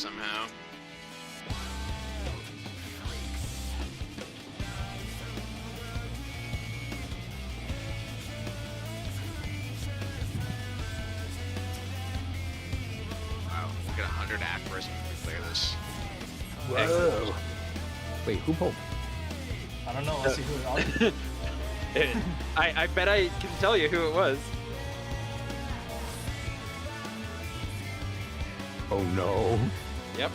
somehow. Wow, we get 100 accuracy when we clear this. Whoa. Wait, who pulled? I don't know. Let's see who it is. I bet I can tell you who it was. Oh no. Yep.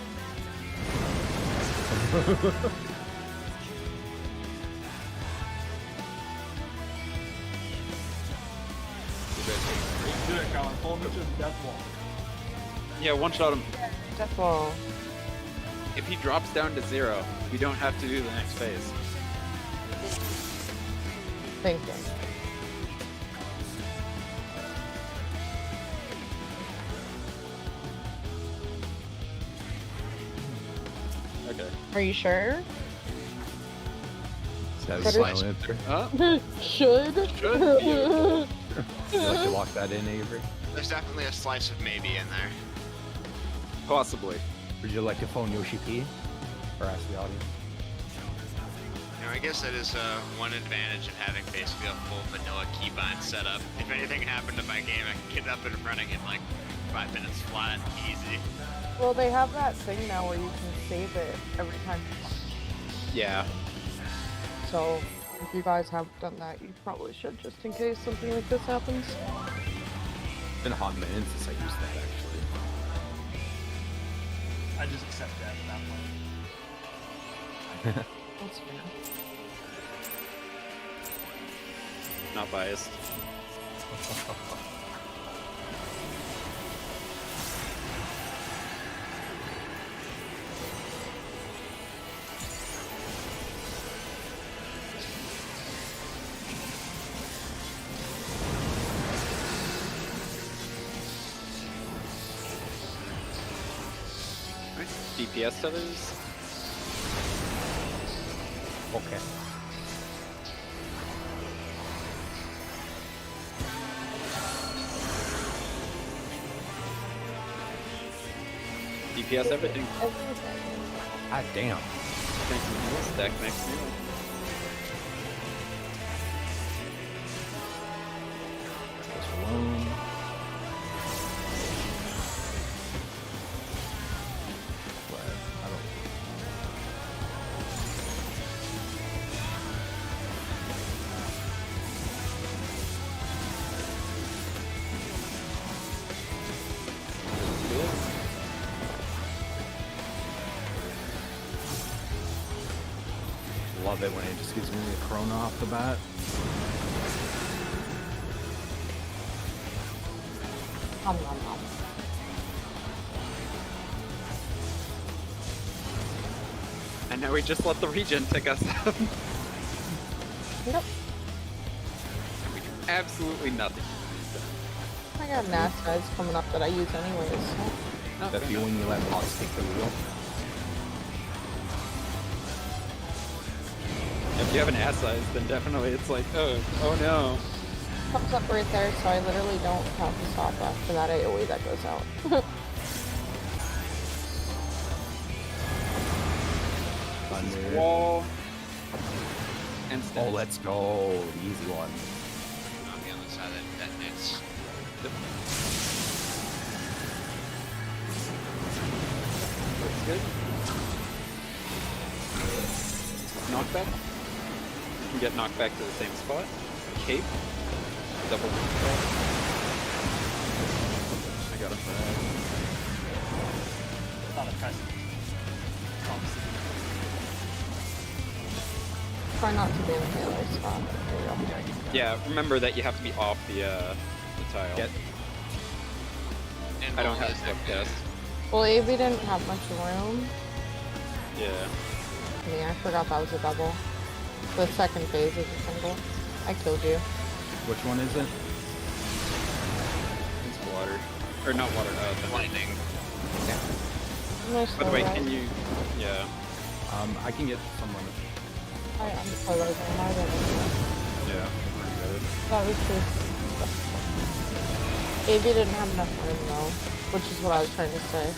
Do it, Colin. Pull him into the death wall. Yeah, one shot him. Death wall. If he drops down to 0, we don't have to do the next phase. Thank you. Okay. Are you sure? That's Better- silent answer. Huh? Should? Should be. Would you like to lock that in, Avery? There's definitely a slice of maybe in there. Possibly. Would you like to phone Yoshi P? Or ask the audience? You know, I guess that is one advantage of having basically a full vanilla keybind setup. If anything happened to my game, I can get up and running in like 5 minutes flat, easy. Well, they have that thing now where you can save it every time. Yeah. So, if you guys have done that, you probably should, just in case something like this happens. It's been a hot minute since I used that, actually. I just accept that at that point. That's fair. Not biased. DPS others? Okay. DPS everything. Everything. Ah, damn. Thanks to the stack next to you. This alone. But I don't. Love it when it just gives me the Corona off the bat. Nom nom nom. And now we just let the regen take us out. Yep. We do absolutely nothing. I got NASA's coming up that I use anyways. So. No, The feeling you let Pots take the wheel. if you have an ass size, then definitely it's like, oh no. Comes up right there, so I literally don't have to stop after that AoE that goes out. Thunder. Wall. And Oh, let's go. The easy one. On the other side that detonates. Looks good. Knockback. You can get knocked back to the same spot. Cape. Double knockback. I got a frag. Not a precedent. Obviously. Try not to be in the melee spot. There you go. Yeah, remember that you have to be off the tile. Get. And I don't all have is slip test. Well, Av didn't have much room. Yeah. Yeah, I forgot that was a double. The second phase is a single. I killed you. Which one is it? It's water. Or not water, thunder. lightning. Nice By the way, low can res. you... Yeah. I can get someone. I'm polarizing my damage. Yeah. Pretty good. That was just... Av didn't have enough room though, which is what I was trying to say.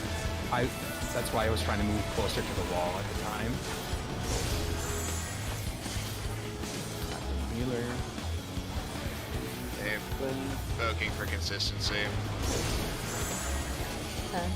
I That's why I was trying to move closer to the wall at the time. Healer. They're voking for consistency. Okay.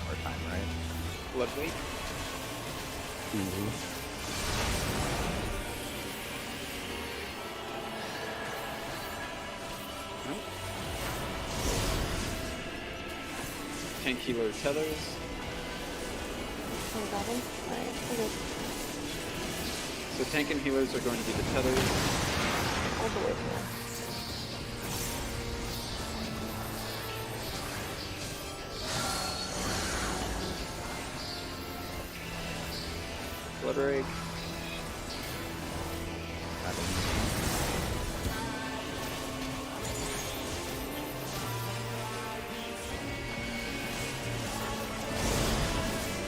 More time, right? Bloodweight. Ooh. Nope. Tank healer tethers. I got him. Alright, okay. So tank and healers are going to be the tethers. All the way here. Blood rake.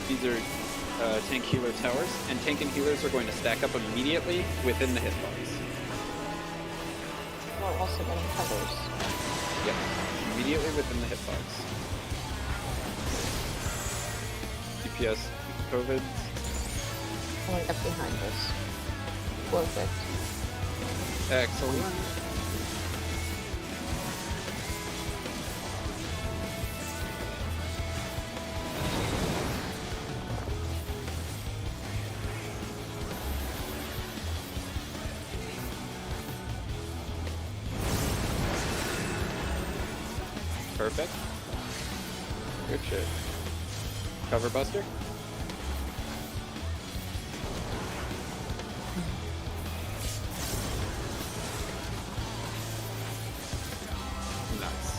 These are tank healer towers, and tank and healers are going to stack up immediately within the hitbox. We're also getting covers. Yep, immediately within the hitbox. DPS COVID. I'm gonna get behind this. Perfect. Excellent. Perfect. Good shit. Cover buster. Nice.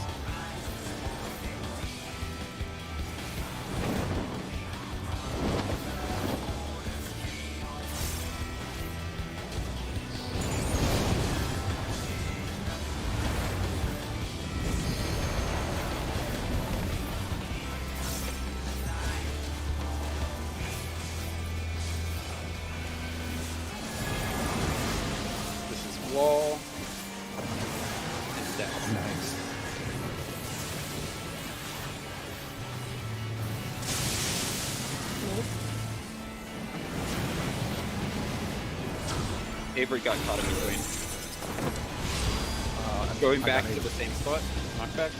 This is wall and down. Nice. Avery got caught in between. Going I back got to it. the same spot, knockback,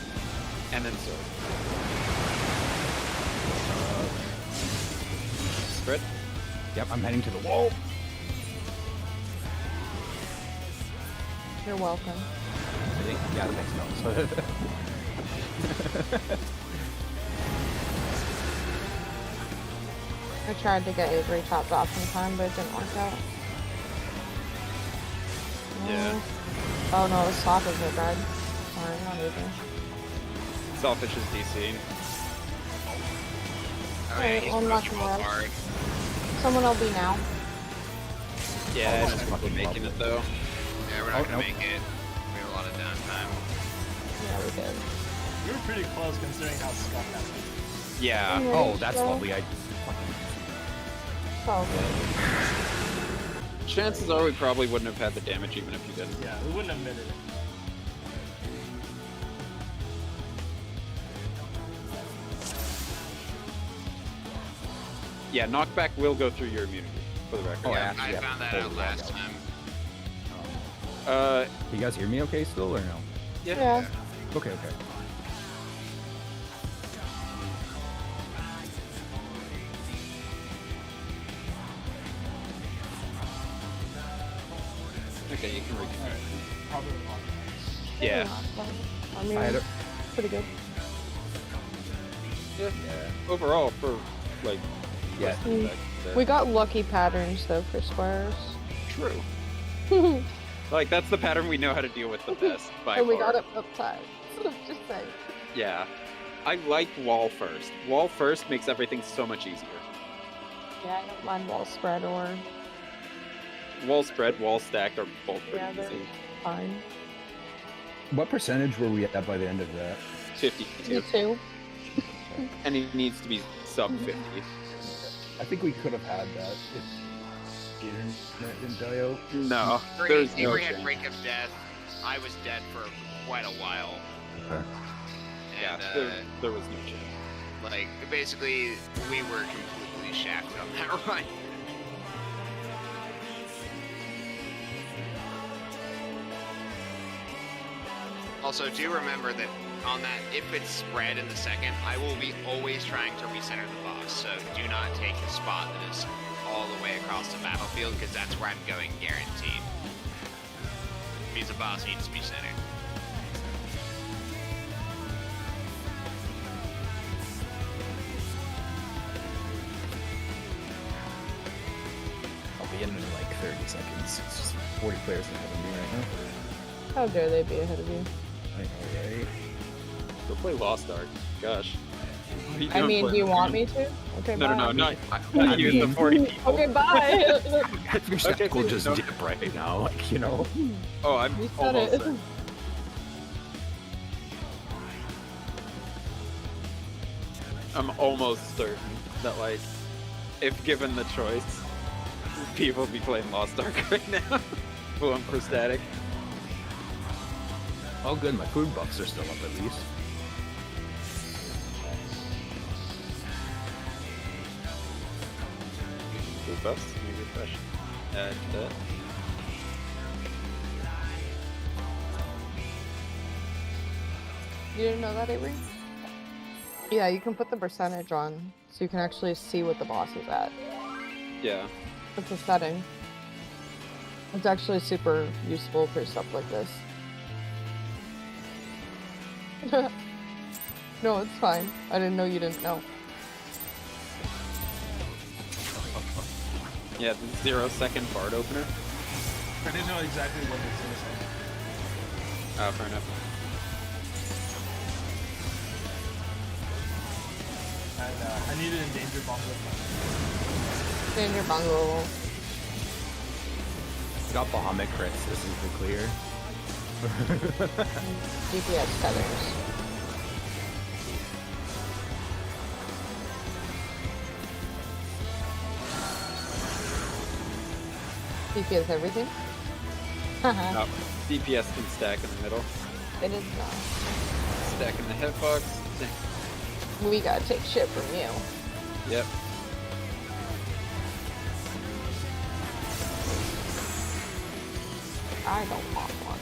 and then sword. Spread. Yep, I'm heading to the wall. You're welcome. I think, yeah, that makes no sense. I tried to get Avery chopped off in time, but it didn't work out. Yeah. Oh no, the Sawfish are dead. Sorry, not Avery. Selfish is DC. Oh yeah, he's Alright, one pushing left real left. hard. Someone will be now. Yeah, Oh, it's that's probably fucking making lovely. it though. Yeah, we're not gonna nope. make it. We have a lot of downtime. Yeah, we did. You were pretty close considering how scuffed that was. Yeah. Alright, Oh, that's so- lovely. It's all good. Chances are we probably wouldn't have had the damage even if you didn't. Yeah, we wouldn't have admitted it. Yeah, knockback will go through your immunity, for the record. Oh, Yeah, actually, I yeah, found that totally out last logged time. You guys hear me okay still or no? Yeah. Okay, okay. Okay, you can reconnect. Probably wrong. Yeah. I mean, I had a, pretty good. Yeah. Overall, for like, yeah. We got lucky patterns though for squares. True. Like that's the pattern we know how to deal with the best by And we far. got it upside. Just saying. Yeah. I like wall first. Wall first makes everything so much easier. Yeah, I don't mind wall spread or Wall spread, wall stacked are both yeah, pretty they're easy. fine. What percentage were we at by the end of that? 52. Me too. And it needs to be sub 50. I think we could have had that if the internet didn't die out. No, Avery, there's no Avery had chance. break of death. I was dead for quite a while. Okay. Yeah, And, there was no chance. like, basically, we were completely shafted on that run. Also, do remember that on that, if it's spread in the second, I will be always trying to recenter the boss. So do not take the spot that is all the way across the battlefield, because that's where I'm going guaranteed. Means the boss needs to be centered. I'll be in like 30 seconds. It's just 40 players ahead of me right now. How dare they be ahead of you? I know, right? Go play Lost Ark. Gosh. What are you I doing mean, do playing you that want game? me to? Okay, No, bye. no, no, not I you and the mean- 40 people. Okay, bye. I think Okay, will please just don't. dip right now, like, you know. Oh, I'm You said almost it. there. I'm almost certain that, like, if given the choice, people would be playing Lost Ark right now. Going for static. Oh, good. My food buffs are still up at least. Food buffs. Let me refresh. Add that. You didn't know that, Avery? Yeah, you can put the percentage on, so you can actually see what the boss is at. Yeah. It's a setting. It's actually super useful for stuff like this. No, it's fine. I didn't know you didn't know. Yeah, the 0-second Bard opener. I didn't know exactly what it was going to say. Oh, fair enough. And I needed a danger bomb with my Danger bungle. Got Bahamut crits, this is the clear. DPS tethers. DPS everything? Haha, No, DPS can stack in the middle. it is not. Stack in the hitbox. We gotta take shit from you. Yep. I don't want one.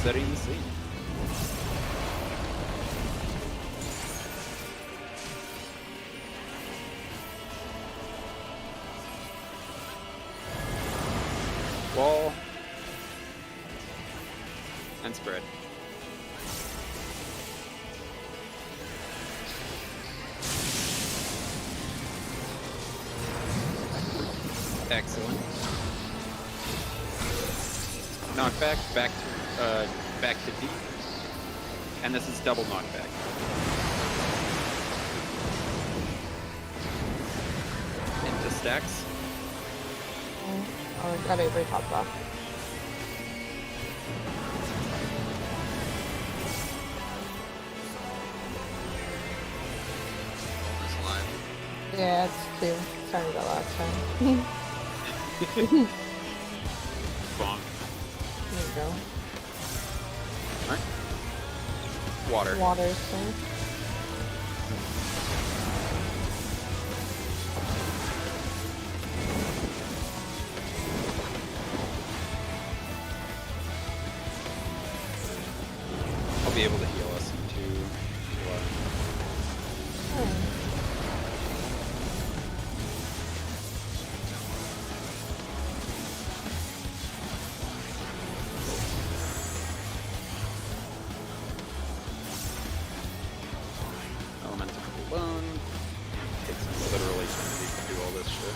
Setting the scene. Wall. And spread. Excellent. Knockback, back to D. And this is double knockback. Into stacks. Oh, got Avery popped off. Almost alive. Yeah, it's two. Sorry about last time. Bonk. Water. Water thing. I'll be able to heal us into. Elemental alone. Takes literally eternity to do all this shit.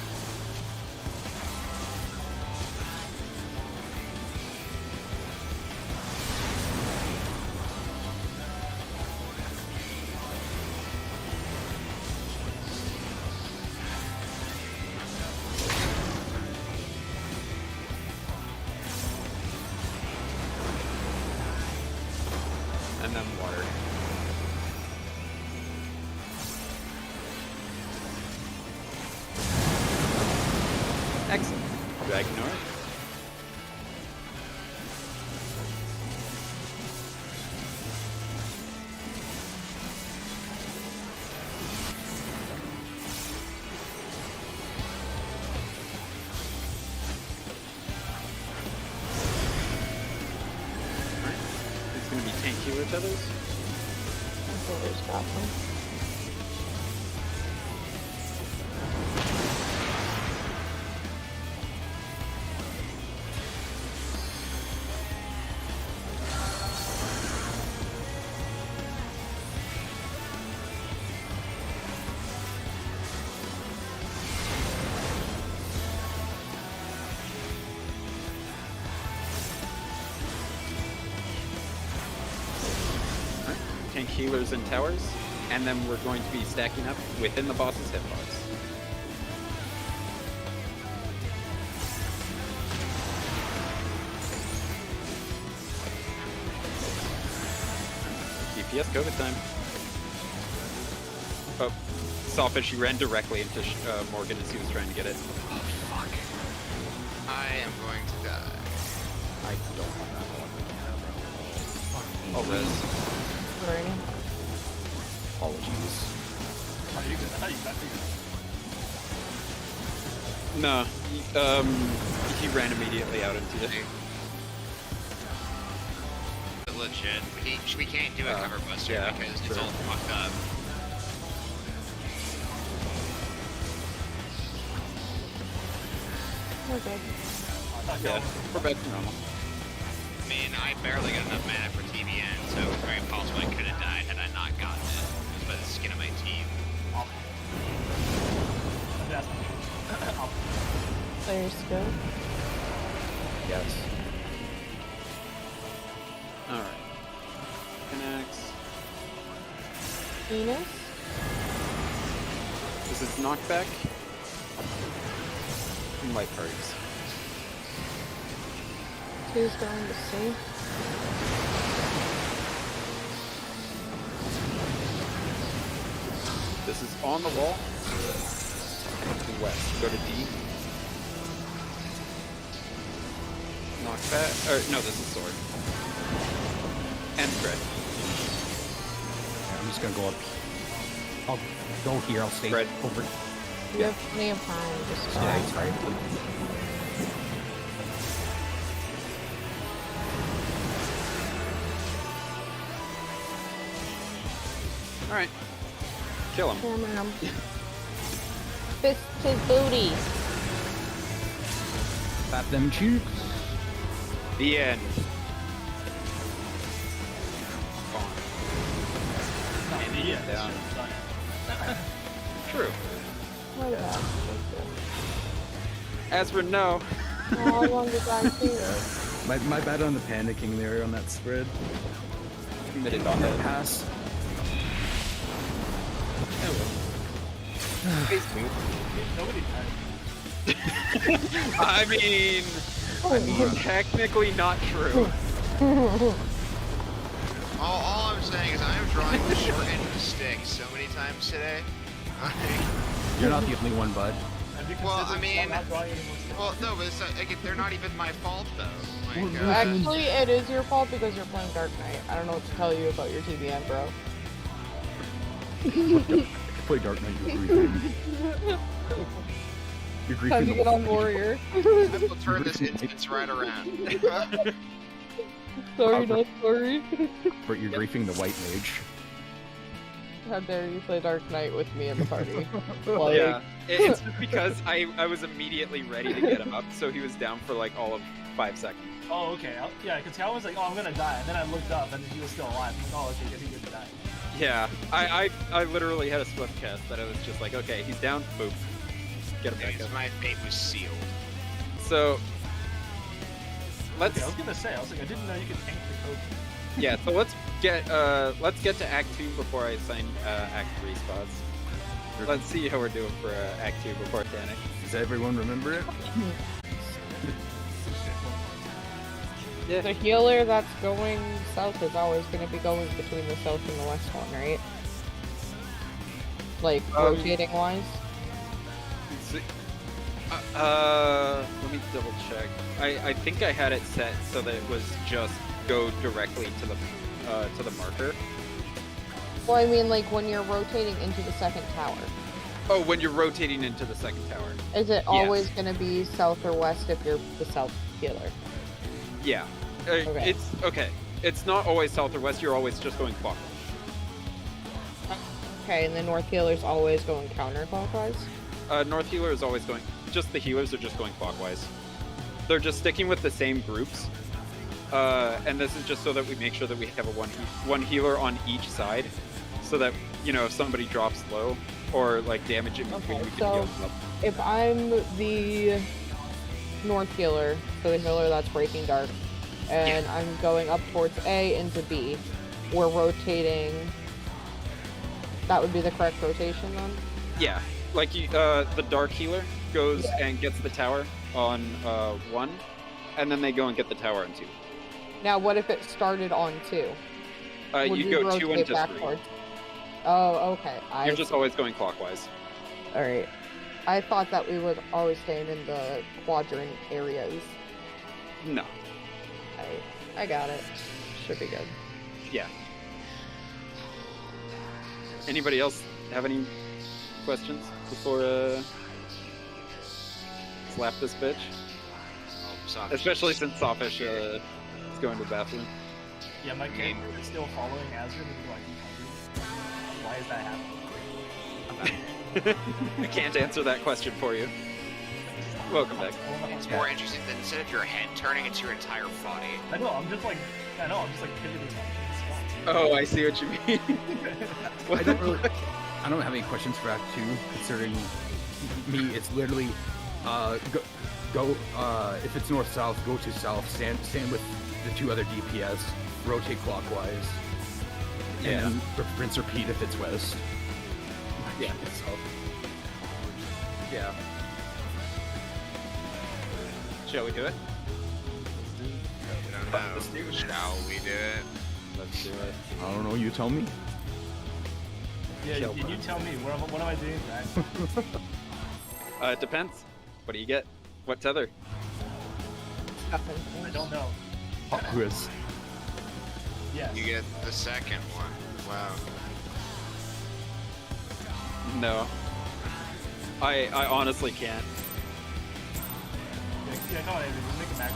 And then water. Excellent. Do I ignore it? Alright. It's gonna be tanky with others. Water's got them. Tank healers and towers, and then we're going to be stacking up within the boss's hitbox. DPS COVID time. Oh, Sawfish, you ran directly into Morgan as he was trying to get it. Oh, fuck. I am going to die. I don't want that one. All res. Alrighty. Apologies. Are you good? How you got No, he ran immediately out into it. Legit. We can't do a cover buster yeah, because true. it's all fucked up. We're good. Yeah, we're back to normal. I mean, I barely got enough mana for TBN, so it's very possible I could have died had I not gotten it. Just by the skin of my teeth. Players go. Yes. Alright. Connects. Venus. This is knockback. And light parties. Two's going to C. This is on the wall. To west. Go to D. Knockback. Or, no, this is sword. And spread. Yeah, I'm just gonna go up. I'll go here. I'll stay Spread. over. You have plenty of time. Just Yeah, go. sorry. Alright. Kill him. Hammer him. Fist his booty. Tap them cheeks. The end. And he down. True. What the hell? As for no. How long does that take? My bad on the panicking there on that spread. Committed On that that. pass. Nobody died. I mean, technically not true. All I'm saying is I'm drawing the short end of the stick so many times today. You're not the only one, bud. I'm you Well, I consider mean, not drawing any more sticks? well, no, but it's, like, they're not even my fault though. Like, Actually, it is your fault because you're playing Dark Knight. I don't know what to tell you about your TBN, bro. Play Dark Knight, you're griefing. You're griefing Time to the get on white Warrior. I will turn this instance right around. Sorry, not sorry. But you're griefing the white mage. How dare you play Dark Knight with me in the party? Like, Yeah, it's just because I was immediately ready to get him up, so he was down for like all of 5 seconds. Oh, okay. Yeah, because I was like, oh, I'm gonna die, and then I looked up, and he was still alive. I'm like, oh, okay, guess he didn't die. Yeah, I literally had a swift cast that I was just like, okay, he's down, boop, get him back up. My fate was sealed. So let's Okay, I was gonna say, I was like, I didn't know you could tank the code. yeah, so let's get to Act 2 before I sign Act 3 spots. Let's see how we're doing for Act 2 before Titanic. Does everyone remember it? Yeah. the healer that's going south is always going to be going between the south and the west one, right? Like, rotating wise? Let me double check. I think I had it set so that it was just go directly to the marker. Well, I mean, like, when you're rotating into the second tower. Oh, when you're rotating into the second tower. Is it always going to be south or west if you're the south healer? Yeah. Okay. It's okay. It's not always south or west. You're always just going clockwise. Okay, and the north healer's always going counterclockwise? North healer is always going. Just the healers are just going clockwise. They're just sticking with the same groups. And this is just so that we make sure that we have a one healer on each side, so that if somebody drops low or like damage in between, Okay, we can so heal them up. if I'm the north healer, so the healer that's breaking dark, and I'm going up towards A into B, we're rotating. That would be the correct rotation then? Yeah, like the dark healer goes and gets the tower on 1, and then they go and get the tower on 2. Now, what if it started on 2? Would You we go 2 rotate into 3. backwards? Oh, okay. You're just always going clockwise. Alright. I thought that we would always stay in the quadrant areas. No. I got it. Should be good. Yeah. Anybody else have any questions before slap this bitch? Oh, Soffish. Especially since Soffish is going to the bathroom. Yeah, my character is still following Azrin, even though I keep hungry. Why is that happening? I can't answer that question for you. Welcome back. It's more interesting than instead of your head turning, it's your entire body. I know, I'm just like pivoting on spots. Oh, I see what you mean. I don't have any questions for Act 2, considering me, it's literally, go if it's north-south, go to south, stand with the 2 other DPS, rotate clockwise, Yeah. and then rinse repeat if it's west. Yeah. Yeah. Shall we do it? I don't know. Shall we do it? Let's do it. I don't know, you tell me. Yeah, can you tell me, what am I doing back? It depends. What do you get? What tether? I don't know. Pop quiz. Yes. You get the second one. Wow. No. I honestly can't. Yeah, come on, Avery, just make it back.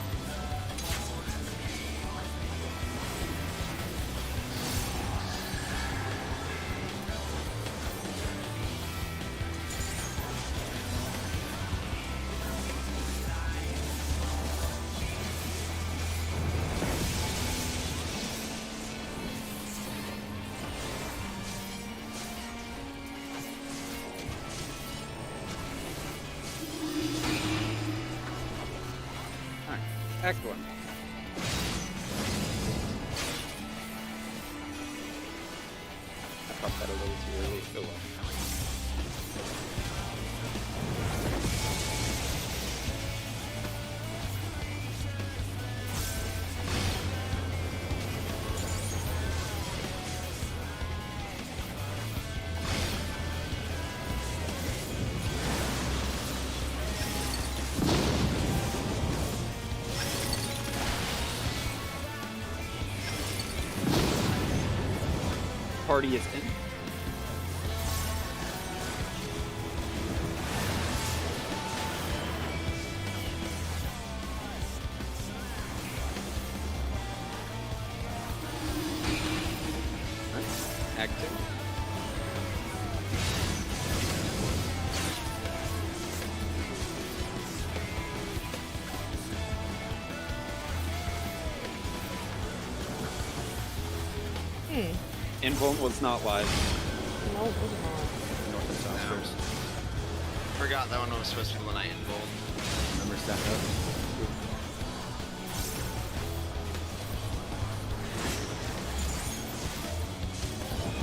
Act 1. I popped that a little too early. Oh well. Party is in. Active. Invuln was not live. No, it was not. North and south No. first. Forgot that one was supposed to be the one I involved. Remember stand up.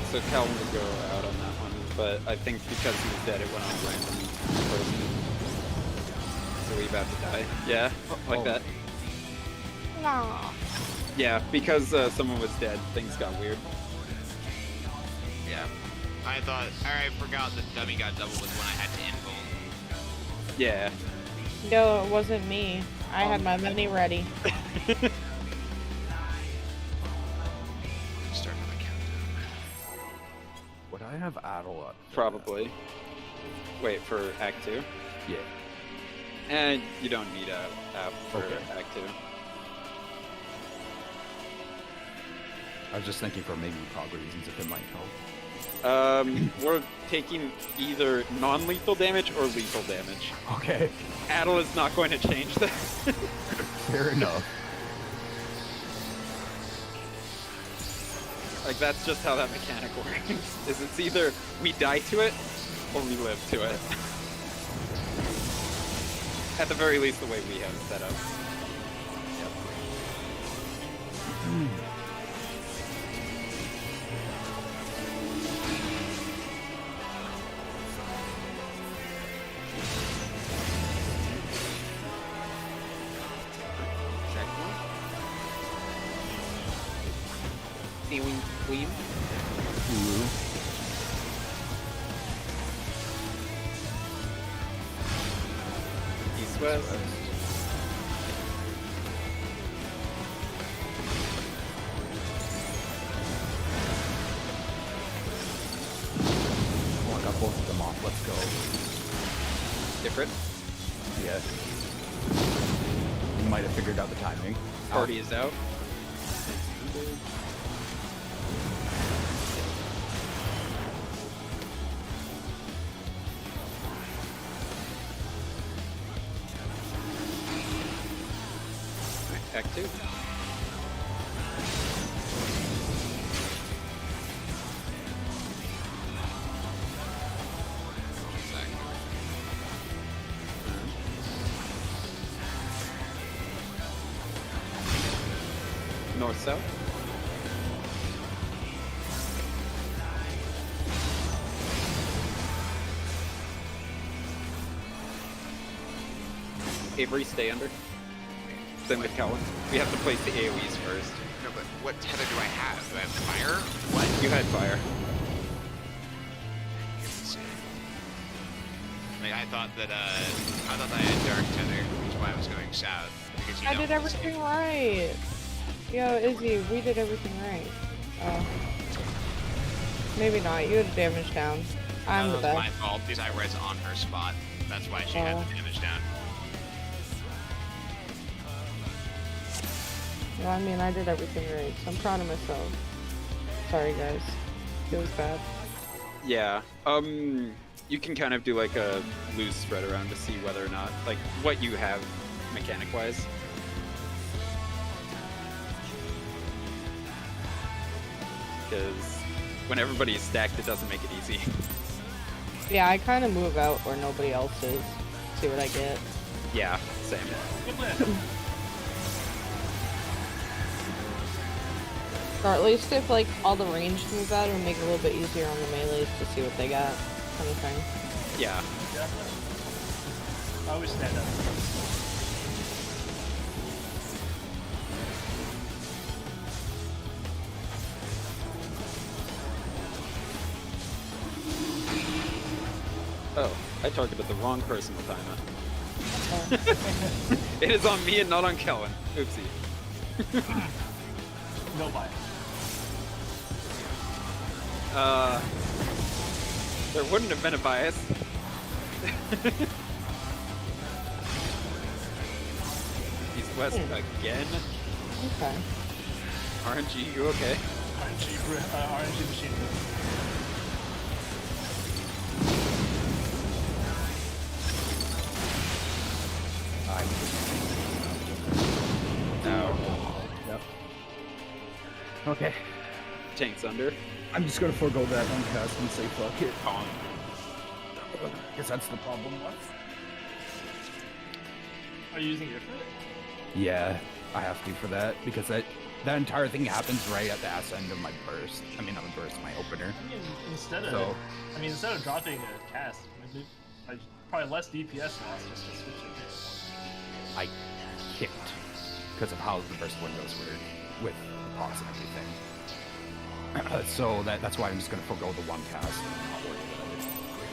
So Calvin would go out on that one, but I think because he was dead, it went on random first. So we about to die. Yeah, like Oh. that. Nah. Yeah, because someone was dead, things got weird. Yeah. I thought, I forgot that dummy got double was when I had to involve. Yeah. No, it wasn't me. I had my money ready. Start another countdown. Would I have Adel up? Probably. Wait, for Act 2? Yeah. And you don't need a app for Okay. Act 2. I was just thinking for maybe prog reasons if it might help. We're taking either non-lethal damage or lethal damage. Okay. Adel is not going to change that. Fair enough. Like, that's just how that mechanic works. Is it's either we die to it, or we live to it. At the very least, the way we have it set up. Yep. Checkpoint. Feeling clean. Ooh. East-west. Oh, I got both of them off. Let's go. Different. Yeah. You might have figured out the timing. Party is out. Act 2. North-south. Avery, stay under. Same with Cowan. We have to place the AoEs first. No, but what tether do I have? Do I have fire? What? You had fire. Like, I thought that I had dark tether, which is why I was going south. Because you I don't did everything right. Yo, Izzy, we did everything right. Maybe not. You had damage down. I'm that the was best. my fault because I was on her spot. That's why she had the damage down. No, I mean, I did everything right, so I'm proud of myself. Sorry, guys. Feels bad. Yeah. You can kind of do like a loose spread around to see whether or not, like, what you have mechanic-wise. Because when everybody is stacked, it doesn't make it easy. Yeah, I kind of move out where nobody else is. See what I get. Yeah, same. Good plan. Or at least if, like, all the ranged move out, it'll make it a little bit easier on the melees to see what they got. Kind of thing. Yeah. Yeah. I always stand up. Oh, I targeted the wrong person with timer. Okay. It is on me and not on Kellen. Oopsie. No bias. There wouldn't have been a bias. East West again. Okay. RNG, you okay? RNG machine. No. Yep. Okay. Tank's under. I'm just gonna forego that one cast and say fuck it. Kong. Guess that's the problem. Are you using your foot? Yeah, I have to for that because that entire thing happens right at the ass end of my burst. I mean, not my burst, my opener. I mean, instead of dropping a cast, maybe probably less DPS loss just to switch it. I kicked because of how the burst windows were with the pots and everything. So that's why I'm just gonna forego the one cast and not worry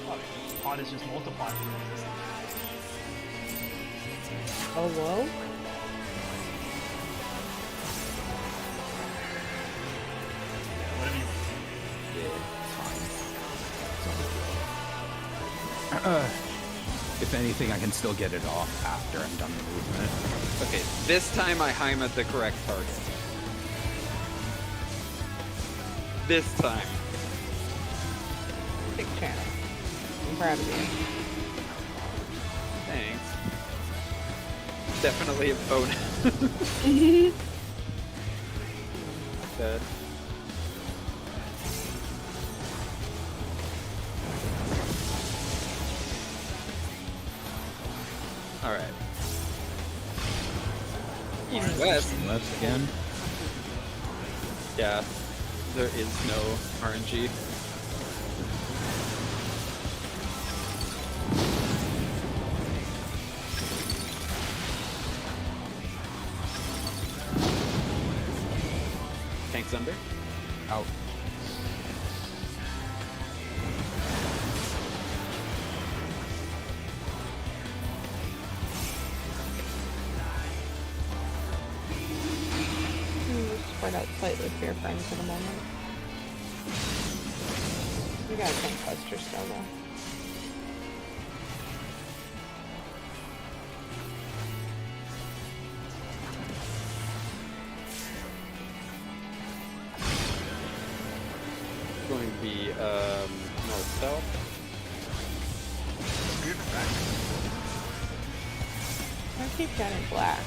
about it. Pot is just multiplying. Hello? Whatever you want. Yeah, it's fine. If anything, I can still get it off after I'm done the movement. Okay, this time I Heim at the correct target. This time. Big channel. I'm proud of you. Thanks. Definitely a bonus. Good. Alright. East West. Left again. Yeah. There is no RNG. Tank's under. Out. Spread out slightly for your friends for the moment. You got a tank buster still though. Going to be north south. I keep getting black.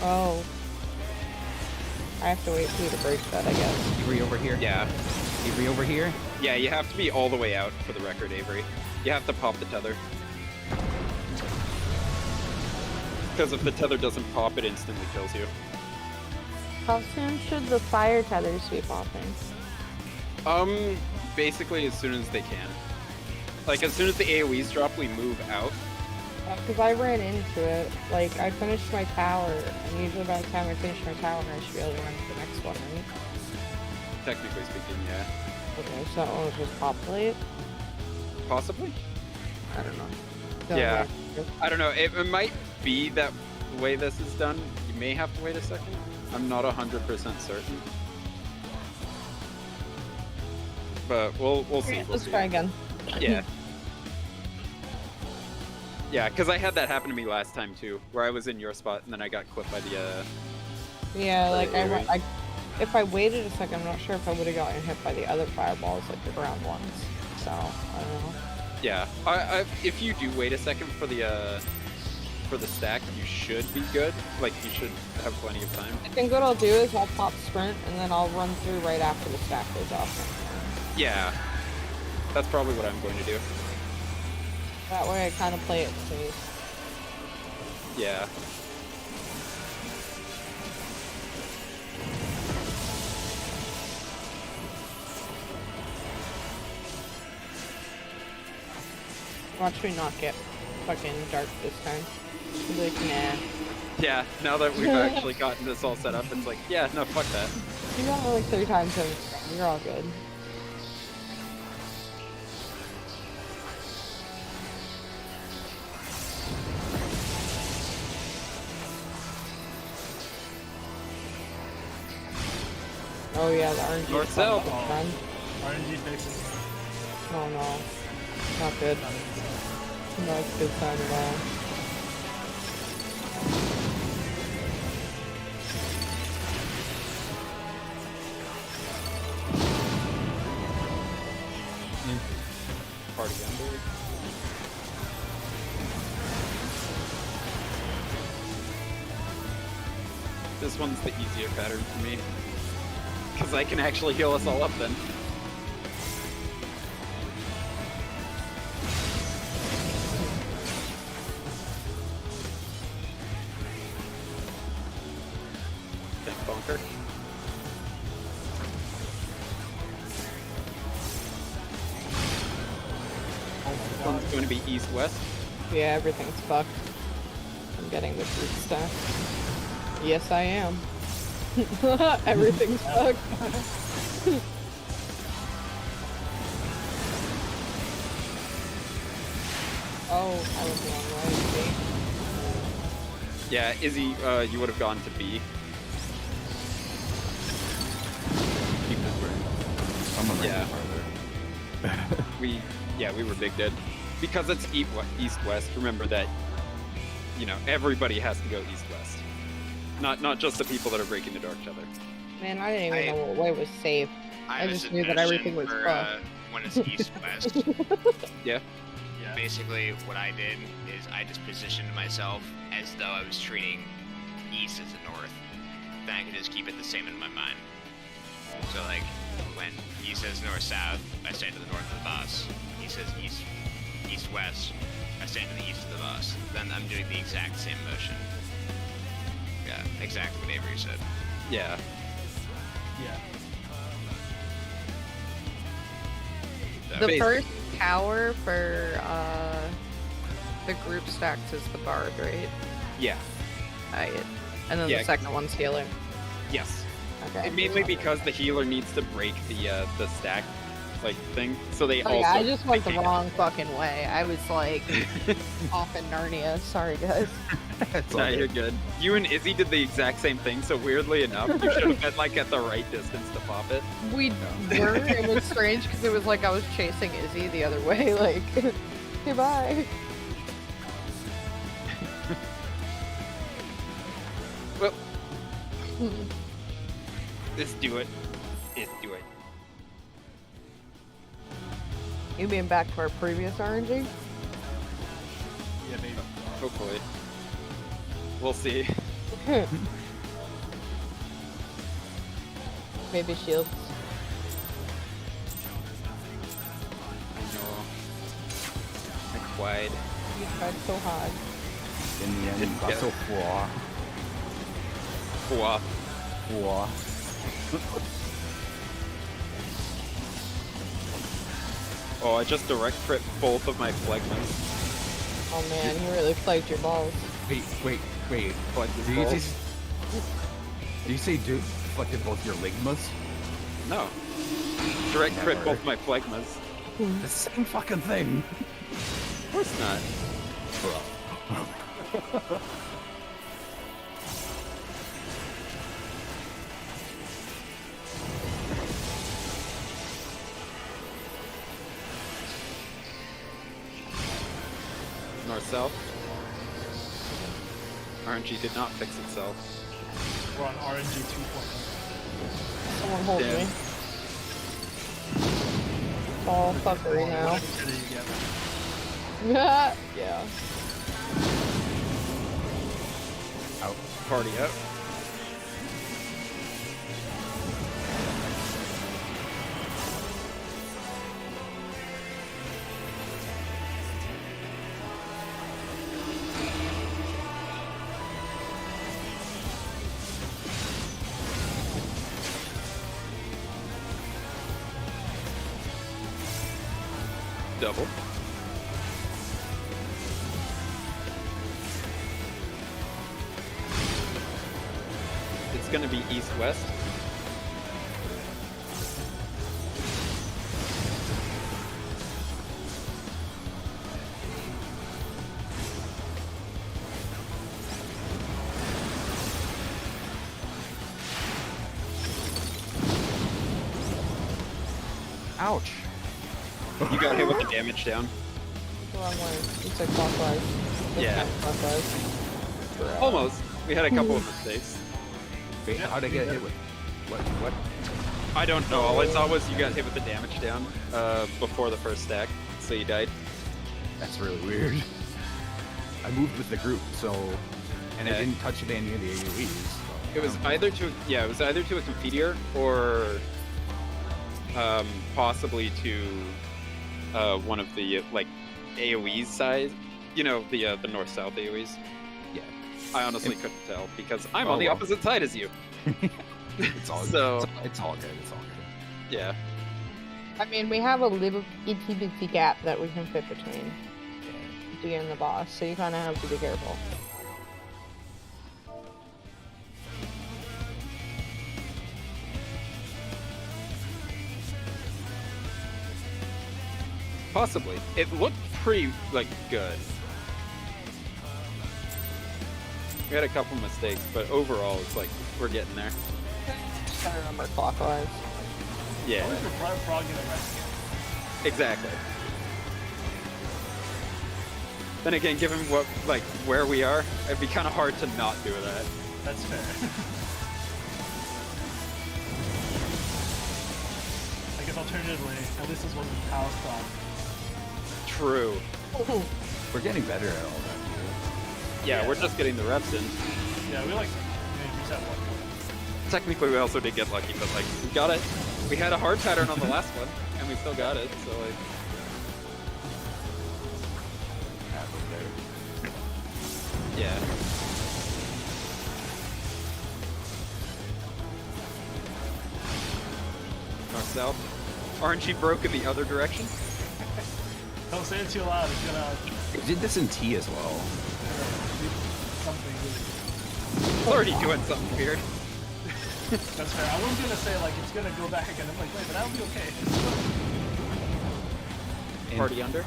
Oh. I have to wait for you to break that, I guess. Avery over here. Yeah. Avery over here. Yeah, you have to be all the way out for the record, Avery. You have to pop the tether. Because if the tether doesn't pop, it instantly kills you. How soon should the fire tethers be popping? Basically as soon as they can. Like, as soon as the AoEs drop, we move out. Because I ran into it. Like, I finished my tower, and usually by the time I finish my tower, I should be able to run to the next one, right? Technically speaking, yeah. Okay, so that one was just populate? Possibly? I don't know. So, Yeah. like, I don't know. It might be that the way this is done. You may have to wait a second. I'm not 100% certain. But we'll see. okay, We'll let's see. try again. Yeah. Yeah, because I had that happen to me last time too, where I was in your spot and then I got clipped by the Yeah, like, Right. if I waited a second, I'm not sure if I would have gotten hit by the other fireballs, like the ground ones. So, I don't know. Yeah. If you do wait a second for the stack, you should be good. Like, you should have plenty of time. I think what I'll do is I'll pop sprint, and then I'll run through right after the stack goes off. Yeah. That's probably what I'm going to do. That way I kind of play it safe. Yeah. Watch me not get fucking dark this time. Like, nah. Yeah, now that we've actually gotten this all set up, it's like, yeah, no, fuck that. You got it like 3 times in. You're all good. Oh yeah, the RNG. North is south. fucking friend. RNG fixes. Oh no, not good. Not a good sign at all. Party under. This one's the easier pattern for me. Because I can actually heal us all up then. That bunker. Oh my This god. one's going to be east-west. Yeah, everything's fucked. I'm getting the fruit stack. Yes, I am. Everything's fucked. Oh, I was wrong, right? See? Yeah, Izzy, you would have gone to B. Keep this way. I'm gonna Yeah. farther. We were big dead. Because it's east-west, remember that, you know, everybody has to go east-west. Not just the people that are breaking the Dark Tether. Man, I didn't even I- know what way was safe. I have a just knew that suggestion everything was for, fucked. when it's east-west. Yeah? Yeah. Basically, what I did is I just positioned myself as though I was treating east as the north. Then I could just keep it the same in my mind. So, like, when he says north-south, I stand to the north of the bus. He says east-west, I stand to the east of the bus. Then I'm doing the exact same motion. Yeah, exactly what Avery said. Yeah. Yeah. The Basi- first tower for the group stacks is the bard, right? Yeah. Right. And then Yeah. the second one's healer. Yes. Okay. And mainly because the healer needs to break the stack like thing, so they Oh, also. yeah, I just went the they can't- wrong fucking way. I was like off in Narnia. Sorry, guys. It's all Nah, you're good. good. You and Izzy did the exact same thing, so weirdly enough, you should have been like at the right distance to pop it. We were. It was strange because it was like I was chasing Izzy the other way. Like, okay, bye. Well, let's do it. Let's do it. You mean back to our previous RNG? Yeah, maybe. Hopefully. We'll see. Maybe shields. I know. I cried. You tried so hard. In the end, Yeah. got so far. Wah. Far. Oh, I just direct crit both of my phlegmas. Oh man, you really plagued your balls. Wait. Phlegmas Did you balls. say? Did you say deflected both your ligmas? No. Direct crit Never. both my phlegmas. The same fucking thing. Of course not. North-south. RNG did not fix itself. We're on RNG 2.0. Someone hold Damn. me. All fuckery now. What did you get? Yeah. Out. Party up. Double. It's gonna be east-west. Ouch. You got hit with the damage down. The wrong way. You said clockwise. Yeah. Clockwise. Almost. We had a couple of mistakes. Wait, how'd I get hit with? What? I don't know. All I saw was you got hit with the damage down before the first stack, so you died. That's really weird. I moved with the group, so, and I Yeah. didn't touch any of the AoEs. So It was either to it was either to a competitor or possibly to one of the like AoEs size. You know, the north-south AoEs. Yeah. I honestly couldn't tell because I'm Oh, on the well. opposite side as you. It's all So- it's all good. It's all good. Yeah. I mean, we have a little itty bitty gap that we can fit between D and the boss, so you kind of have to be careful. Possibly. It looked pretty like good. We had a couple mistakes, but overall it's like we're getting there. Just gotta remember clockwise. Yeah. Always require prog in a rest. Exactly. Then again, given what like where we are, it'd be kind of hard to not do that. That's fair. I guess alternatively, at least this wasn't house stop. True. We're getting better at all that. Too. Yeah, Yeah. we're just getting the reps in. Yeah, we like maybe reset one point. Technically, we also did get lucky, but like we got it. We had a hard pattern on the last one, and we still got it. So like, yeah. North south. RNG broke in the other direction. Don't say it too loud. It's gonna It did this in T as well. do something really It's already doing something weird. good. That's fair. I was gonna say like it's gonna go back again. I'm like, wait, but that'll be okay. And Party under.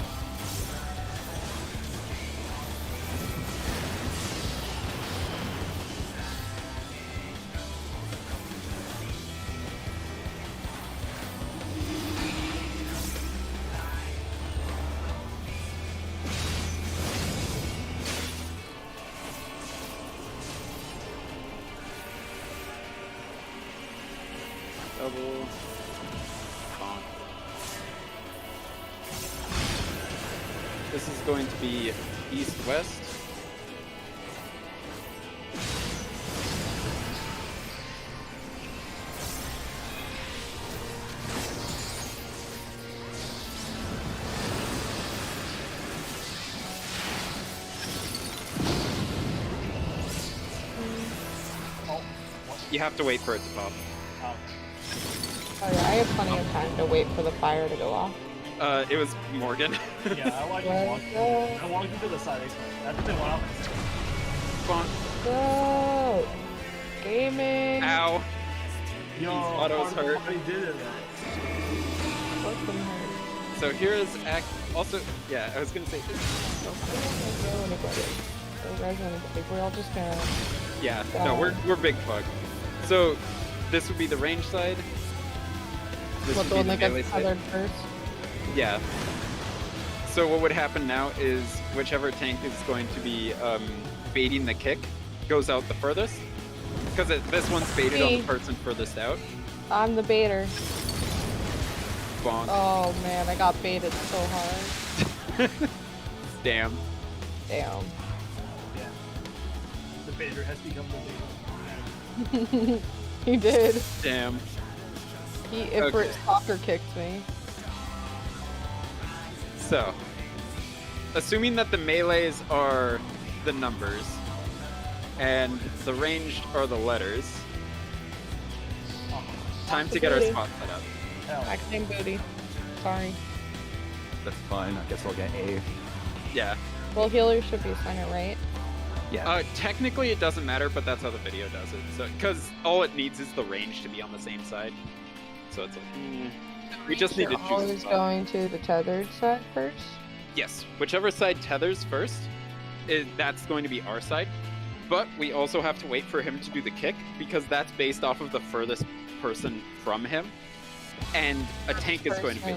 Double. Bonk. This is going to be east-west. Oh, what? You have to wait for it to pop. Oh. Oh yeah, I have plenty of time to wait for the fire to go off. It was Morgan. Yeah, I like to walk. I walked into the side. That didn't want out. Bonk. Go! Gaming! Ow. Yo, autos hurt. He did it. What the heck? So here is also, yeah, I was gonna say, We're all just gonna. yeah, no, we're big bug. So this would be the range side. This What, would the be one that melee gets side. tethered first? Yeah. So what would happen now is whichever tank is going to be baiting the kick goes out the furthest. Because this one's baited on the Me. person furthest out. I'm the baiter. Bonk. Oh man, I got baited so hard. Damn. Damn. Yeah. The baiter has become the baiter. He did. Damn. He Okay. soccer kicked me. So, assuming that the melees are the numbers and the ranged are the letters, time to get our spot set up. Hell. Back name booty. Sorry. That's fine. I guess I'll get A. Yeah. Well, healer should be assigned, right? Yeah. Technically it doesn't matter, but that's how the video does it. So, because all it needs is the range to be on the same side. So it's like, we just need to You're choose. always a spot. going to the tethered side first. Yes, whichever side tethers first, that's going to be our side. But we also have to wait for him to do the kick because that's based off of the furthest person from him. and a tank is going to be.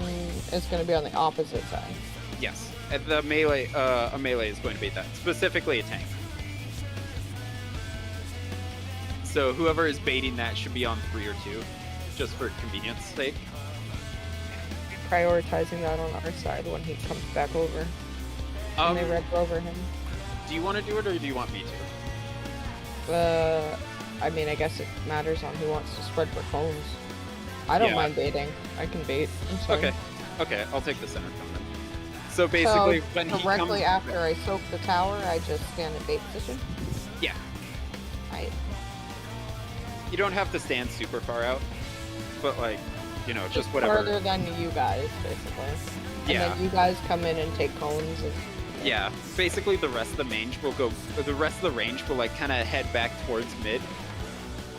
It's going to be on the opposite side. Yes, and the melee, a melee is going to beat that, specifically a tank. So whoever is baiting that should be on 3 or 2, just for convenience sake. Prioritizing that on our side when he comes back over. When they rep over him. Do you want to do it, or do you want me to? I mean, I guess it matters on who wants to spread for cones. I don't mind baiting. I can bait. It's fine. Okay, I'll take the center cone then. So basically, when he comes... directly after I soak the tower, I just stand in bait position? Yeah. You don't have to stand super far out, but like, you know, just whatever. Further than you guys, basically. And Yeah. then you guys come in and take cones. And, Yeah, basically the rest of the range will go. The rest of the range will like kind of head back towards mid,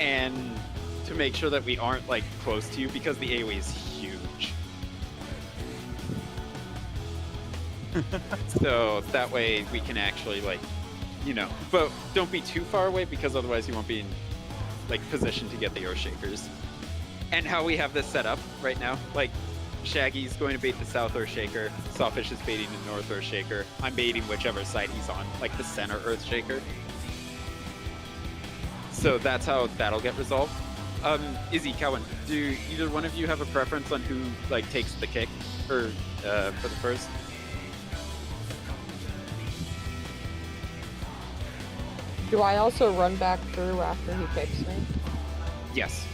and to make sure that we aren't like close to you because the AoE is huge. So that way we can actually like, you know, but don't be too far away because otherwise you won't be in like position to get the Earthshakers. And how we have this set up right now, like Shaggy's going to bait the South Earthshaker, Sawfish is baiting the North Earthshaker, I'm baiting whichever side he's on, like the center Earthshaker. So that's how that'll get resolved. Izzy, Cowan, do either one of you have a preference on who like takes the kick or for the first? do I also run back through after he kicks me? Yes.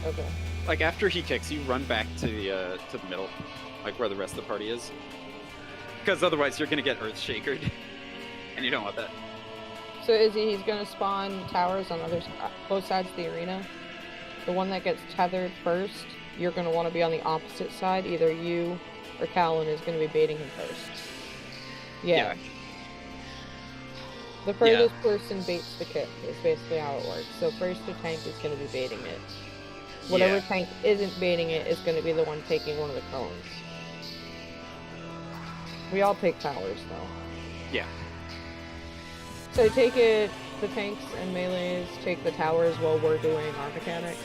Okay. Like after he kicks, you run back to the middle, like where the rest of the party is, because otherwise you're gonna get Earthshakered, and you don't want that. So Izzy, he's gonna spawn towers on both sides of the arena. The one that gets tethered first, you're gonna want to be on the opposite side. Either you or Callan is gonna be baiting him first. Yeah. The furthest person baits the kick is basically how it works. So first the tank is gonna be baiting it. Whatever tank isn't baiting it is gonna be the one taking one of the cones. We all take towers though. Yeah. So take it, the tanks and melees take the towers while we're doing our mechanics.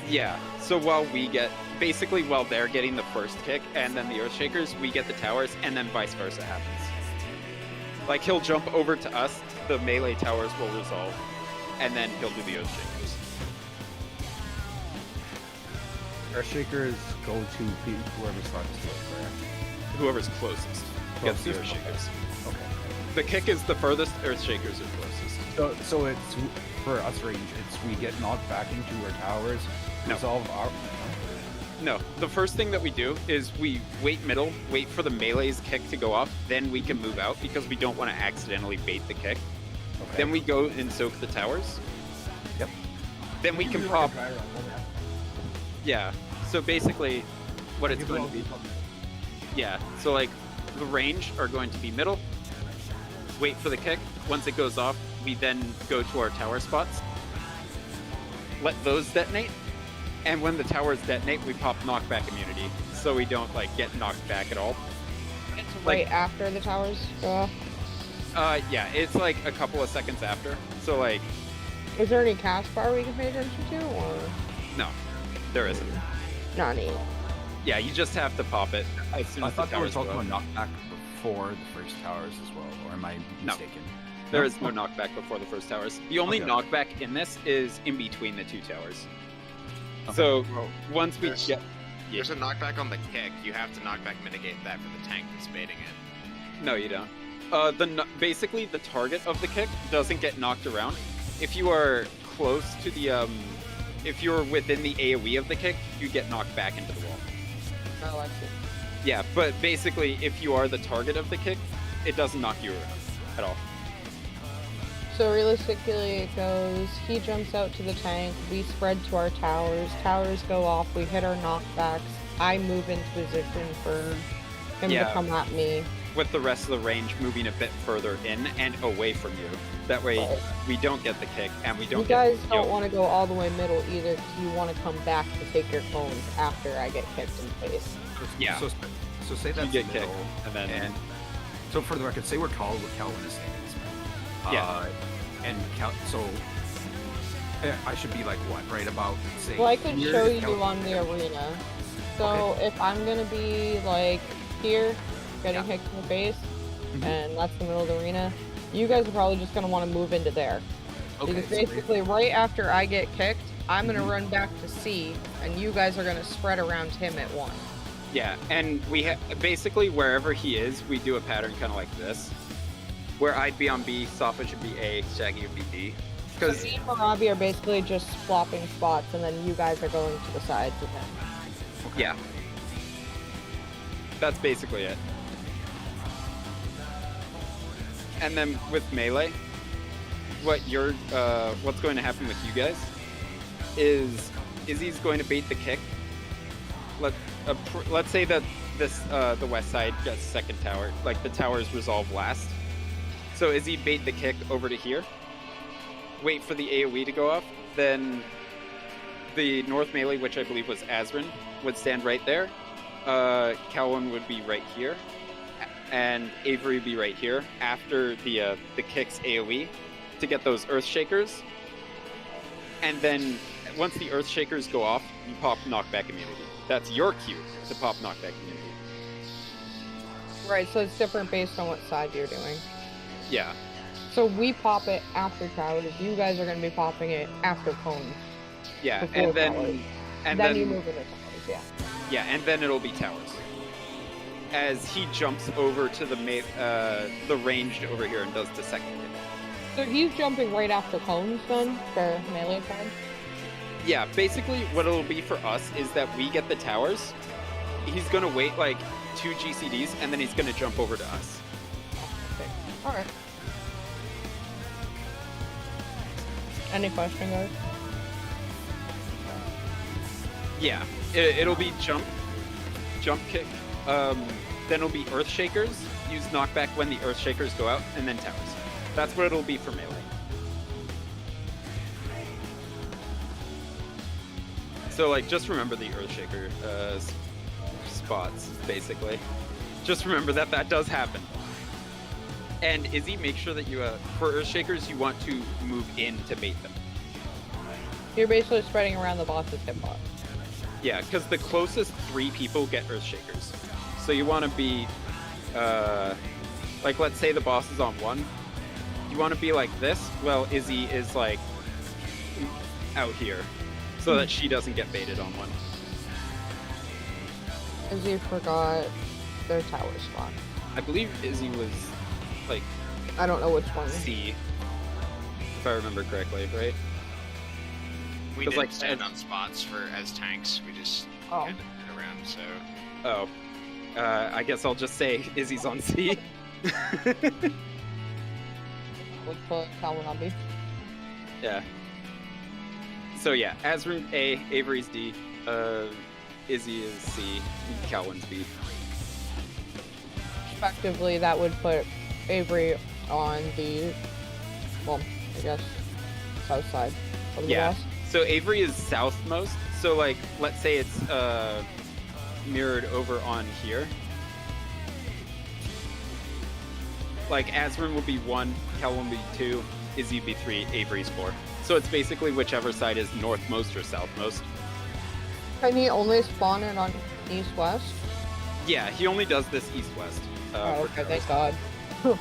Yeah. So while while they're getting the first kick and then the Earthshakers, we get the towers, and then vice versa happens. Like he'll jump over to us, the melee towers will resolve, and then he'll do the Earthshakers. Earthshakers go to whoever's farthest away, correct? Whoever's closest gets the Closest? Earthshakers. Okay. The kick is the furthest, Earthshakers are closest. So it's for us range. It's we get knocked back into our towers. No. Resolve our. No, the first thing that we do is we wait middle, wait for the melee's kick to go off, then we can move out because we don't want to accidentally bait the kick. Okay. Then we go and soak the towers. Yep. Then we can pop. Yeah. So basically, what it's going to be. Yeah. So like, the range are going to be middle. Wait for the kick. Once it goes off, we then go to our tower spots. Let those detonate. And when the towers detonate, we pop knockback immunity, so we don't like get knocked back at all. It's right after the towers go off. Yeah, it's like a couple of seconds after. So like, Is there any cast bar we can pay attention to, or no, there isn't. nani? Yeah, you just have to pop it as soon I as the thought they were towers go talking up. about knockback before the first towers as well, or am I No. mistaken? There is no knockback before the first towers. The only Okay. knockback in this is in between the two towers. Okay. So once we There's- get, There's a knockback on the kick. You have to knockback mitigate that for the tank that's baiting it. no, you don't. Basically the target of the kick doesn't get knocked around. If you are close to the if you're within the AoE of the kick, you get knocked back into the wall. Oh, I see. Yeah, but basically, if you are the target of the kick, it doesn't knock you around at all. So realistically, it goes, he jumps out to the tank, we spread to our towers, towers go off, we hit our knockbacks, I move into position for him to Yeah. come at me. With the rest of the range moving a bit further in and away from you. That way, Right. we don't get the kick and we don't You get guys the don't kill. want to go all the way middle either, because you want to come back to take your cones after I get kicked in the face. Yeah. So say that's get middle, kicked, and then- so for the record, say we're Calvin is standing. Yeah. And so I should be like what, right about say. Well, I could here show to you count- on the arena. So Okay. if I'm gonna be like here, getting Yeah. kicked in the face, Mhm. and that's the middle of the arena, you guys are probably just gonna want to move into there. Okay. Because so we- basically, right after I get kicked, I'm gonna Mhm. run back to C, and you guys are gonna spread around him at one. Yeah, and we basically wherever he is, we do a pattern kind of like this, where I'd be on B, Safa should be A, Shaggy would be D. So Because me and Marabi are basically just swapping spots, and then you guys are going to the sides with him. yeah, that's basically it. And then with melee, what's going to happen with you guys is Izzy's going to bait the kick. Let's say that this the west side gets second tower, like the towers resolve last. So Izzy bait the kick over to here, wait for the AoE to go off, then the north melee, which I believe was Azrin, would stand right there. Calwin would be right here, and Avery would be right here after the kick's AoE to get those Earth Shakers. And then once the Earth Shakers go off, you pop knockback immunity. That's your cue to pop knockback immunity. Right, so it's different based on what side you're doing. Yeah, So we pop it after towers. You guys are gonna be popping it after cones. yeah, Before and then towers. and then then you move into towers. Yeah. yeah, and then it'll be towers. As he jumps over to the ranged over here and does the second hit. So he's jumping right after cones then for melee side. Yeah, basically what it'll be for us is that we get the towers. He's gonna wait like 2 GCDs and then he's gonna jump over to us. Okay. All right. Any question, guys? Yeah, it'll be jump kick. Then it'll be Earth Shakers. Use knockback when the Earth Shakers go out, and then towers. That's what it'll be for melee. So like, just remember the Earth Shaker spots, basically. Just remember that does happen. And Izzy, make sure that you, for Earth Shakers, you want to move in to bait them. You're basically spreading around the boss's hitbox. Yeah, because the closest 3 people get Earth Shakers. So you want to be, like, let's say the boss is on 1. You want to be like this. Well, Izzy is like out here, so that she doesn't get baited on 1. Izzy forgot their tower spot. I believe Izzy was like I don't know which one. C, if I remember correctly, right? We 'Cause, didn't like, stand on spots as tanks. We just Oh. kind of hit around. So Oh, I guess I'll just say Izzy's on C. We'll put Calvin on B. Yeah. So yeah, Azrin A, Avery's D, Izzy is C, Calwin's B. Respectively, that would put Avery on the, well, I guess, south side of the Yeah. boss. So Avery is southmost. So like, let's say it's mirrored over on here. Like Azrin will be 1, Calwin will be 2, Izzy will be 3, Avery's 4. So it's basically whichever side is northmost or southmost. Can he only spawn it on east-west? Yeah, he only does this east-west. Oh, for okay, towers. thank God.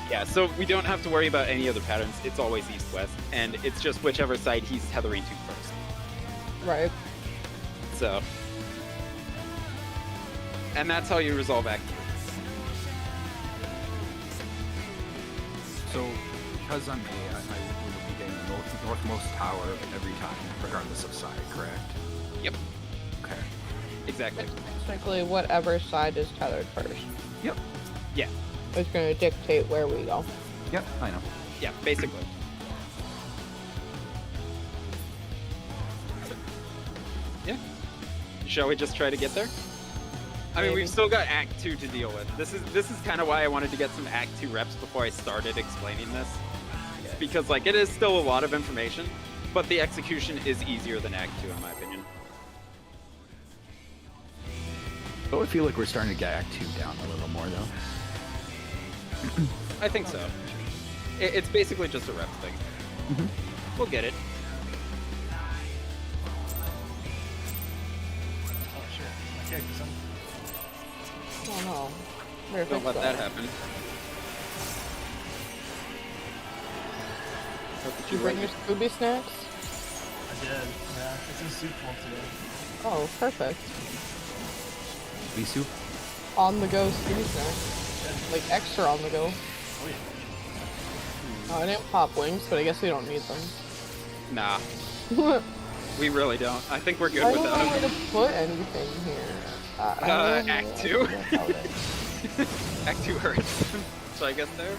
Yeah, so we don't have to worry about any other patterns. It's always east-west, and it's just whichever side he's tethering to first. Right. So, and that's how you resolve Act 3. So, because I'm A, I will be getting the northmost tower every time, regardless of side, correct? Yep, Okay. exactly. Technically, whatever side is tethered first. Yep. Yeah, It's going to dictate where we go. Yep, I know. yeah, basically. Yeah. Shall we just try to get there? I mean, Maybe. we've still got Act 2 to deal with. This is kind of why I wanted to get some Act 2 reps before I started explaining this. Because, like, it is still a lot of information, but the execution is easier than Act 2, in my opinion. But I feel like we're starting to get Act 2 down a little more, though. I think so. It's basically just a rep thing. Mhm. We'll get it. Better Don't fix let that happen. Hope that Did you bring like your it. Scooby snacks? I did. Yeah, it's in soup form today. Oh, perfect. Bee soup? On the go Scooby snacks. Like extra on the go. Oh yeah. Oh, I didn't pop wings, but I guess we don't need them. Nah, I we really don't. I think we're good don't without know him. where to put anything here. I don't know Act where to 2? put it. Act 2 hurts. So I guess there.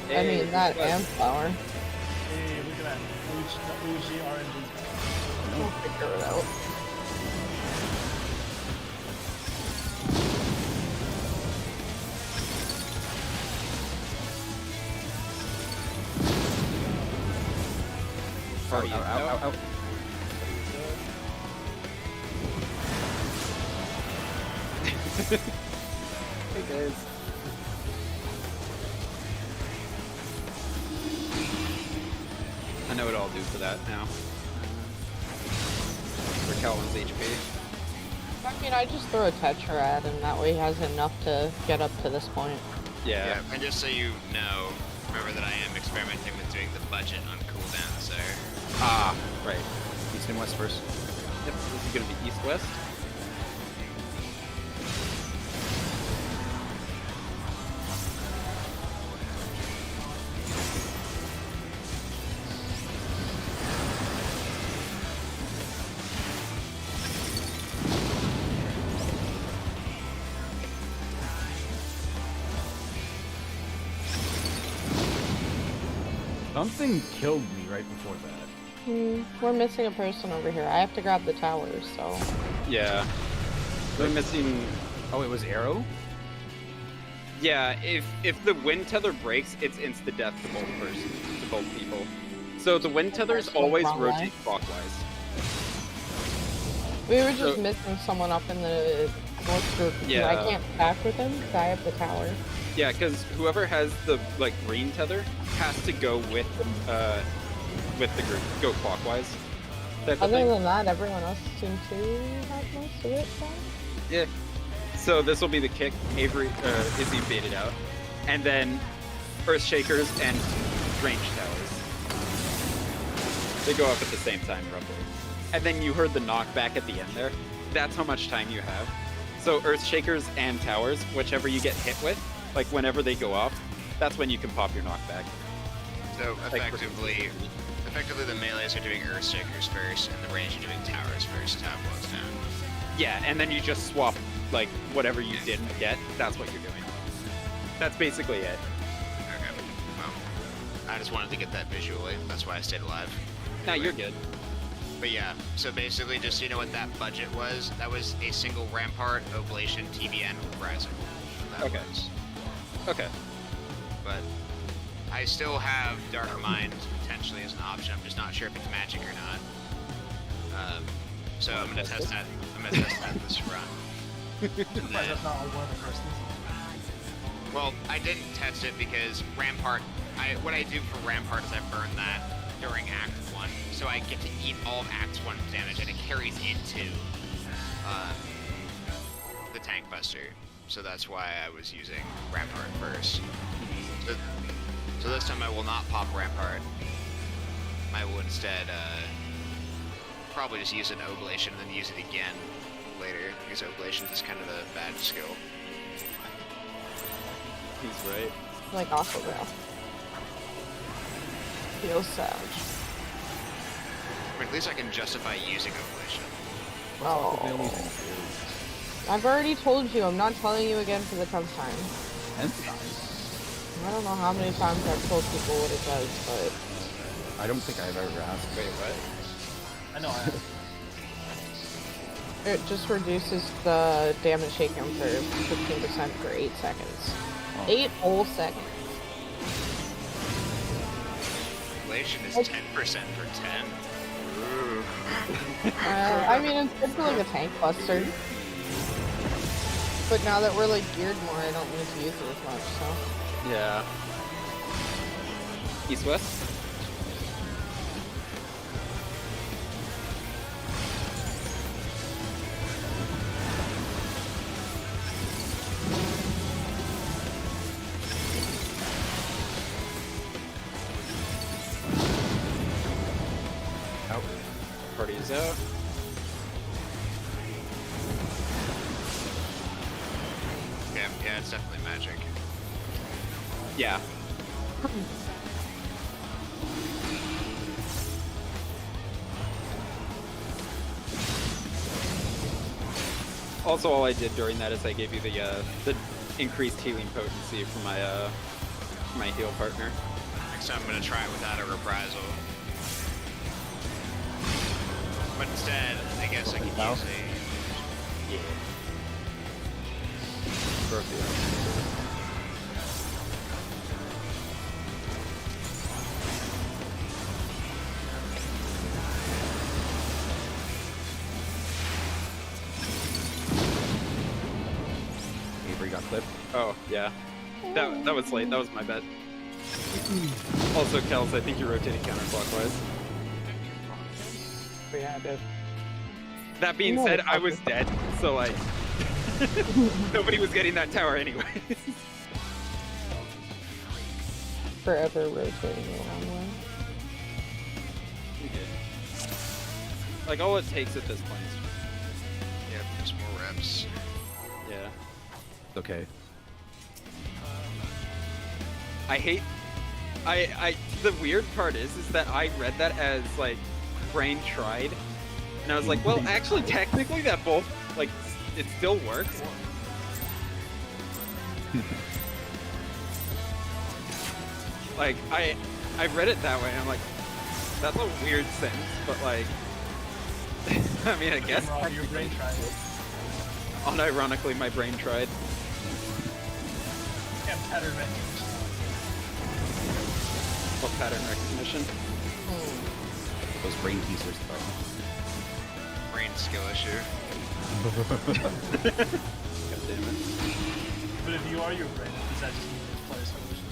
I mean, that and flour. Hey, look at that. Luigi RNG's We'll figure it out. Party Ow, is ow, out. ow, ow. Hey guys. I know what I'll do for that now. For Calvin's HP. I mean, I just throw a Tetrad, and that way he has enough to get up to this point. Yeah. Yeah, and just so you know, remember that I am experimenting with doing the budget on cooldowns there. Ah, right. East and west first. Yep, this is gonna be east-west. Something killed me right before that. We're missing a person over here. I have to grab the towers, so... Yeah. We're missing. Oh, it was Arrow? Yeah, if the wind tether breaks, it's insta death to both people. So the wind tethers always Wrong way. rotate clockwise. We were just So- missing someone up in the north group. Yeah. I can't stack with him because I have the tower. Yeah, because whoever has the green tether has to go with the group, go clockwise. Type of Other thing. than that, everyone else seems to have most of it done. Yeah. So this will be the kick. Avery Izzy baited out, and then Earthshakers and range towers. They go up at the same time, roughly. And then you heard the knockback at the end there. That's how much time you have. So Earthshakers and towers, whichever you get hit with, like whenever they go off, that's when you can pop your knockback. So Like, effectively the melees are doing Earthshakers first, and the range are doing towers first. Top blows down. Yeah, and then you just swap like whatever you didn't get. That's what you're doing. That's basically it. Okay. Well, I just wanted to get that visually. That's why I stayed alive. Now you're good. But yeah, so basically, just so you know what that budget was, that was a single Rampart, Oblation, TBN, Rising. That Okay. was. Okay. But I still have Dark Mind potentially as an option. I'm just not sure if it's magic or not. So I'm gonna test that. I'm gonna test that this run. And Surprised then- that's not like one of the first things. Well, I didn't test it because Rampart. What I do for Rampart is I burn that during Act 1, so I get to eat all of Act 1's damage, and it carries into the Tank Buster. So that's why I was using Rampart first. So this time I will not pop Rampart. I will instead probably just use an Oblation and then use it again later, because Oblation is kind of a bad skill. He's right. Like Aqua Rail. Feels savage. I mean, at least I can justify using Oblation. Oh. I've already told you, I'm not telling you again for the 10th time. 10th time? I don't know how many times I've told people what it does, but... I don't think I've ever asked. Wait, what? I know I have. It just reduces the damage taken for 15% for 8 seconds. Oh. 8 whole seconds. Oblation is 10% for 10. Ooh. I mean, it's good for like a tank buster. But now that we're like geared more, I don't need to use it as much, so... Yeah. East-west. Out. Party is out. Yeah, it's definitely magic. Yeah. Also, all I did during that is I gave you the increased healing potency for my heal partner. Next time I'm gonna try it without a reprisal. But instead, I guess I could use a... Yeah. Broke the arm. Avery got clipped. Oh, yeah. That was late. That was my bet. Also, Kels, I think you're rotating counterclockwise. We had it. That being said, I was dead, so like nobody was getting that tower anyway. Forever rotating the wrong way. Like all it takes at this point is Yeah, just more reps. yeah. Okay. I the weird part is that I read that as like brain tried, and I was like, well, actually, technically, that both like it still works. Like I read it that way, and I'm like, that's a weird sentence, but like, I mean, I guess Your brain tried it. unironically, my brain tried. Yeah, pattern recognition. What pattern recognition? Those brain teasers. Brain skill issue. God damn it. But if you are your brain, does that just mean it's player solution?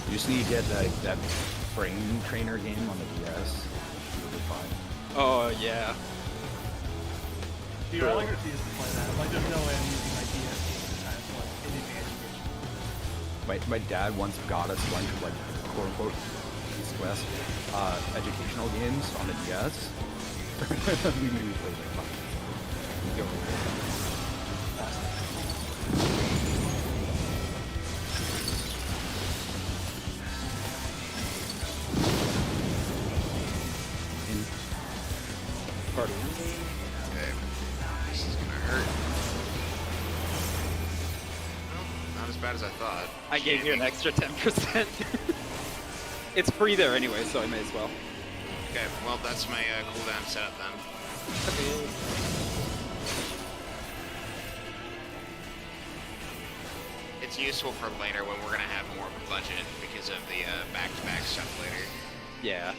You just need to get that brain trainer game on the DS. You'll be fine. Oh yeah. Dude, I like refuse to play that. Like, there's no way I'm using my DS game at the time for like any advantage. My dad once got us a bunch of like quote unquote East West educational games on the DS. we played like fuck. Go. Party. Okay. This is gonna hurt. Well, not as bad as I thought. I gave you an extra 10%. It's free there anyway, so I may as well. Okay, well, that's my cooldown setup then. It's useful for later when we're gonna have more of a budget because of the back-to-back stuff later. Yeah.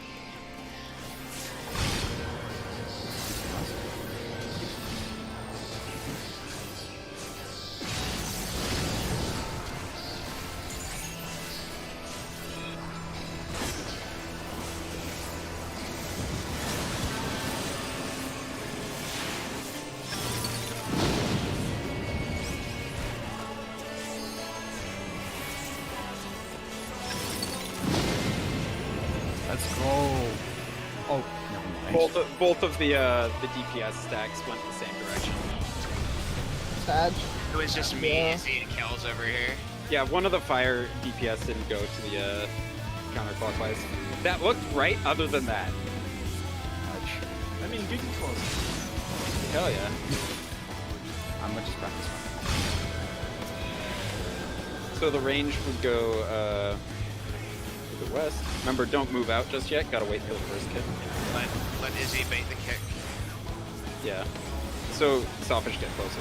Let's go. Oh, never mind. Both of the DPS stacks went the same direction. Sad. It was just me Yeah. seeing kills over here. Yeah, one of the fire DPS didn't go to the counterclockwise. That looked right. Other than that, Ouch. I mean, good close. hell yeah. I'm gonna just practice one. So the range would go to the west. Remember, don't move out just yet. Gotta wait for the first kick. Let Izzy bait the kick. Yeah. So Selfish, get closer.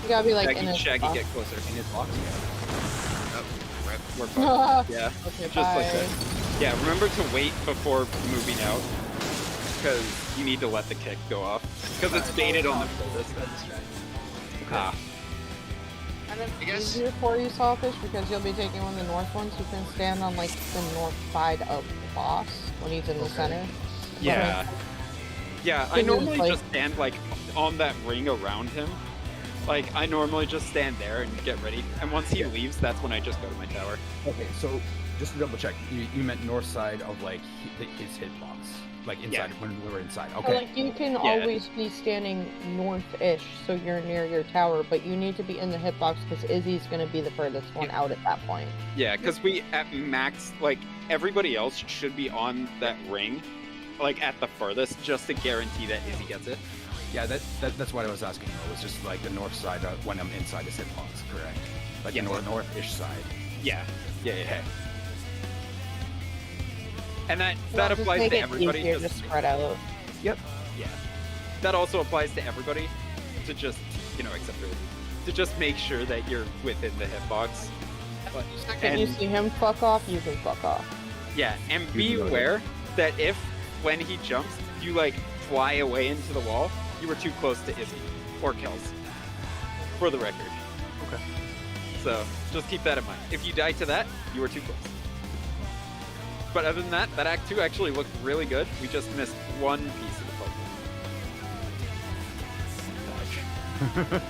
You gotta be like in his Shaggy, box. get closer. In his box. Oh, rip. We're fine. Yeah. Okay, Just bye. like that. Yeah, remember to wait before moving out, because you need to let the kick go off. Because it's baited on the Got distracted. Ah. kind of I guess- easier for you, Sawfish, because you'll be taking one of the north ones. You can stand on like the north side of the boss when he's in the center. Yeah. Yeah, I Thing is, normally like- just stand like on that ring around him. Like I normally just stand there and get ready. And once he leaves, that's when I just go to my tower. Okay, so just to double check, you meant north side of like his hitbox, like inside when we were inside. So, Okay. like you can always be standing north-ish, so you're near your tower, but you need to be in the hitbox because Izzy's gonna be the furthest one out at that point. Yeah, because we at max, like everybody else should be on that ring, like at the furthest, just to guarantee that Izzy gets it. Yeah, that's what I was asking. It was just like the north side when I'm inside his hitbox, correct? Like Yeah. the north-ish side. Yeah. Yeah. Okay. And that Well, just applies make to it everybody. easier to just- spread out. Yep. Yeah. That also applies to everybody, to just except for to just make sure that you're within the hitbox. But, Second you see him fuck off, you can fuck off. Yeah, and be You can go aware that if, when he jumps, you like fly away into the wall, you were too close to Izzy or Kels. For the record. Okay. So just keep that in mind. If you die to that, you were too close. But other than that, that Act 2 actually looked really good. We just missed one piece of the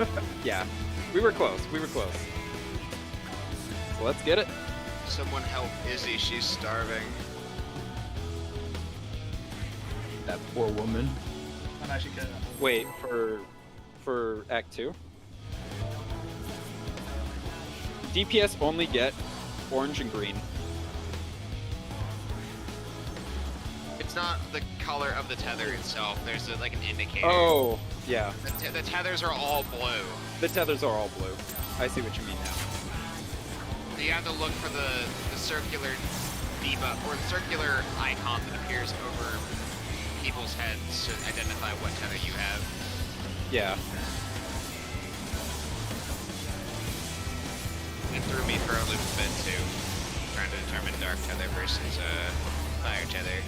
puzzle. Yeah, we were close. We were close. So let's get it. Someone help Izzy, she's starving. That poor woman. I'm actually good. Wait for Act 2. DPS only get orange and green. It's not the color of the tether itself. There's like an indicator. Oh, yeah. The tethers are all blue. The tethers are all blue. I see what you mean now. You have to look for the circular debuff or the circular icon that appears over people's heads to identify what tether you have. Yeah. It threw me for a loop a bit too, trying to determine dark tether versus fire tether.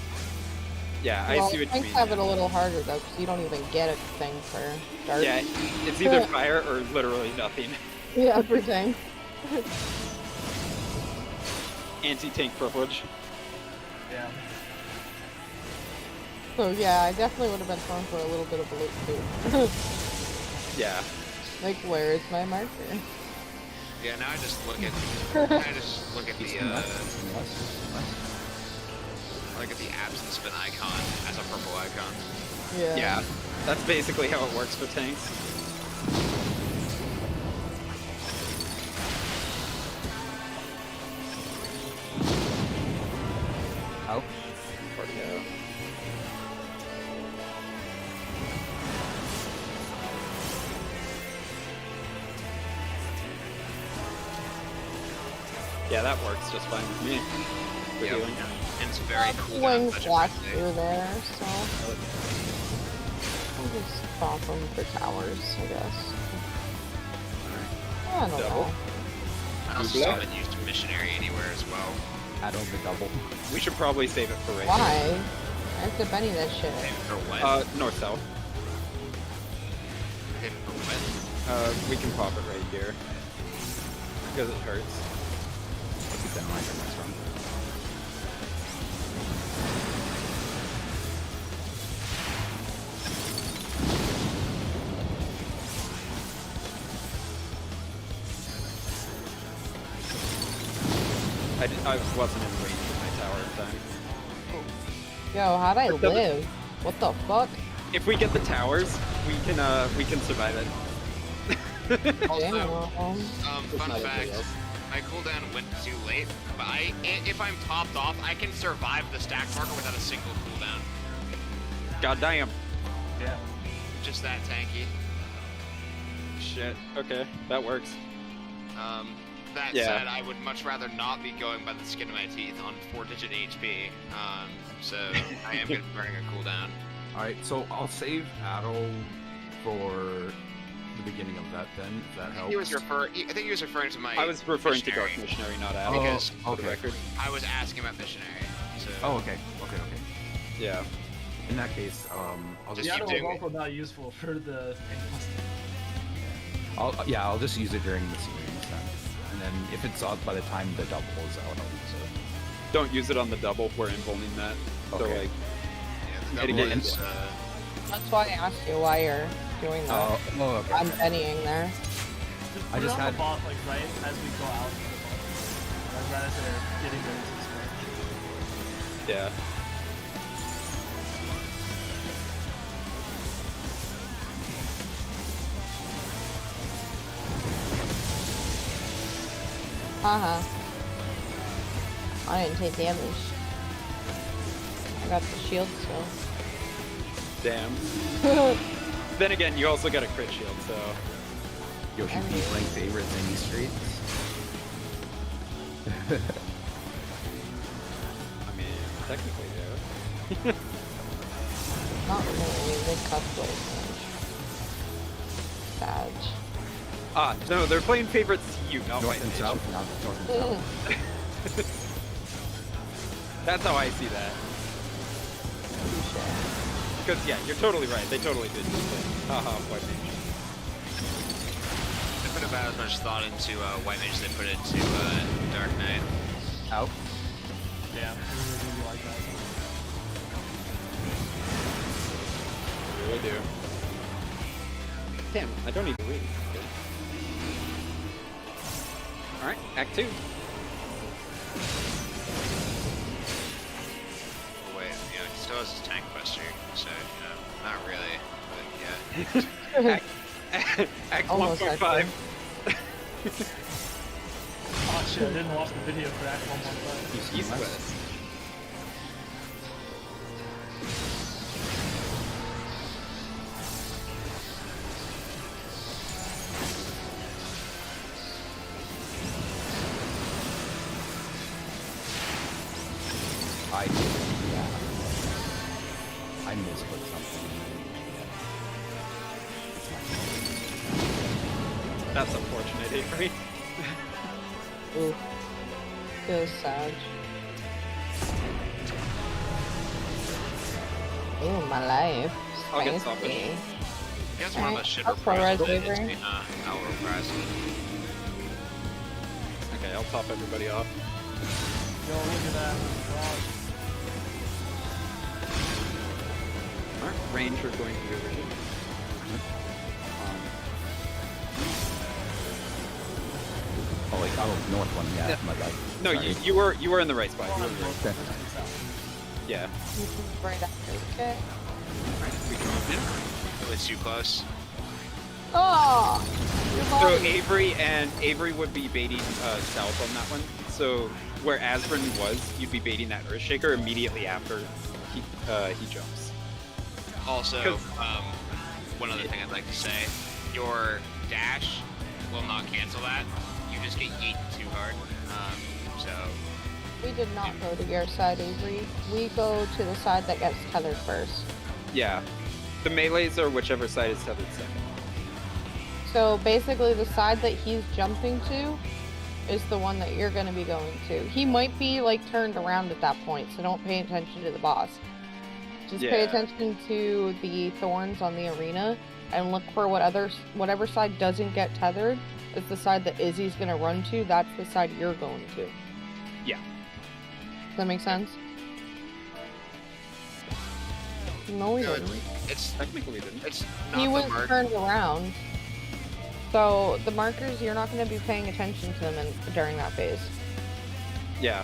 Yeah, I Well, see what you Tanks mean. have now. it a little harder though, because you don't even get a thing for dark. Yeah, it's either fire or literally nothing. Yeah, for tank. Anti-tank privilege. Yeah. So yeah, I definitely would have been thrown for a little bit of a loop too. Yeah. Like, where is my marker? Yeah, now I just look at the absence of an icon as a purple icon. Yeah. Yeah. That's basically how it works for tanks. Out. Party out. Yeah, that works just fine with me. For Yep. healing. And it's very cool. Wings flash through there, so I'll just fall them for towers, I guess. I don't Double. know. I also haven't used missionary anywhere as well. Add on the double. We should probably save it for right Why? I have to Benny that shit. Maybe for what? North-south. Maybe for what? We can pop it right here. Because it hurts. I'll keep that in mind for next run. I wasn't in range of my tower in time. Yo, how'd I It doesn't- live? What the fuck? If we get the towers, we can survive it. Also, Damn. fun not fact, everybody else. my cooldown went too late, but if I'm topped off, I can survive the stack marker without a single cooldown. God damn. Yeah. Just that tanky. Shit. Okay, that works. That Yeah. said, I would much rather not be going by the skin of my teeth on 4-digit HP. So I am going to be burning a cooldown. Alright, so I'll save Adol for the beginning of that then, if that I helps. think he was referring to my. I was referring to missionary. Dark Missionary, not Oh, Adam. Because For the okay. record. I was asking about missionary. So Oh, okay. Okay. Yeah. In that case, I'll just Just Seattle keep was doing also not useful for the tank. I'll just use it during the series. And then if it's out by the time the double is out, I'll use it. Don't use it on the double. We're involving that. So Okay. like, Yeah, the Hitting double it is, That's why I asked you why you're doing that. Oh, okay. I'm pennying there. Just I put just it on had- the bot like right as we go out. Like right as they're getting ready to sprint. yeah. Haha. I didn't take damage. I got the shield still. Damn. Then again, you also got a crit shield, so Yoshi P playing favorites in these streets. I mean, technically, yeah. Not really, they cut away Sad. Ah, no, they're playing favorites to you, not North White and Mage. south? North and south. That's how I see that. Because yeah, you're totally right. They totally did just play. Haha, White Mage. they put about as much thought into White Mage as they put into Dark Knight. Out. Damn, I really like that. Really do. Damn, I don't need to read. Okay. Alright, Act 2. Oh, wait, yeah, he still has his tank buster, so, not really, but yeah. Act Almost 1.5. Oh shit, I didn't watch the video for Act 1.5. East West. I misput something. That's unfortunate, Avery. Ooh. Feels sad. Ooh, my life. I'll get Spicy. salvage. You guys want Alright, the shit I'll pro-res reprisal? Avery. I'll reprise it. Okay, I'll top everybody off. Yo, look at that. Wow. Alright, Ranger going to be over here. Oh, like, oh, north one, yeah, Yeah. my bad. No, Sorry. you were in the right spot. You were in the right spot. Okay. Yeah. Right after. Okay. Alright, we drop in. It was too close. Oh! Your So body. Avery would be baiting south on that one. So where Asbrin was, you'd be baiting that Earthshaker immediately after he jumps. Also, 'Cause- one other thing I'd like to say, your dash will not cancel that. You just get yeeted too hard. So, We did not go to your side, Avery. We go to the side that gets tethered first. Yeah. The melees are whichever side is tethered second. So basically, the side that he's jumping to is the one that you're going to be going to. He might be like turned around at that point, so don't pay attention to the boss. Just pay Yeah. attention to the thorns on the arena and look for whatever side doesn't get tethered is the side that Izzy's going to run to. That's the side you're going to. Yeah. Does that make sense? No, we no, didn't. it's Technically didn't. it's not He the was mark. turned around. So the markers, you're not going to be paying attention to them during that phase. Yeah.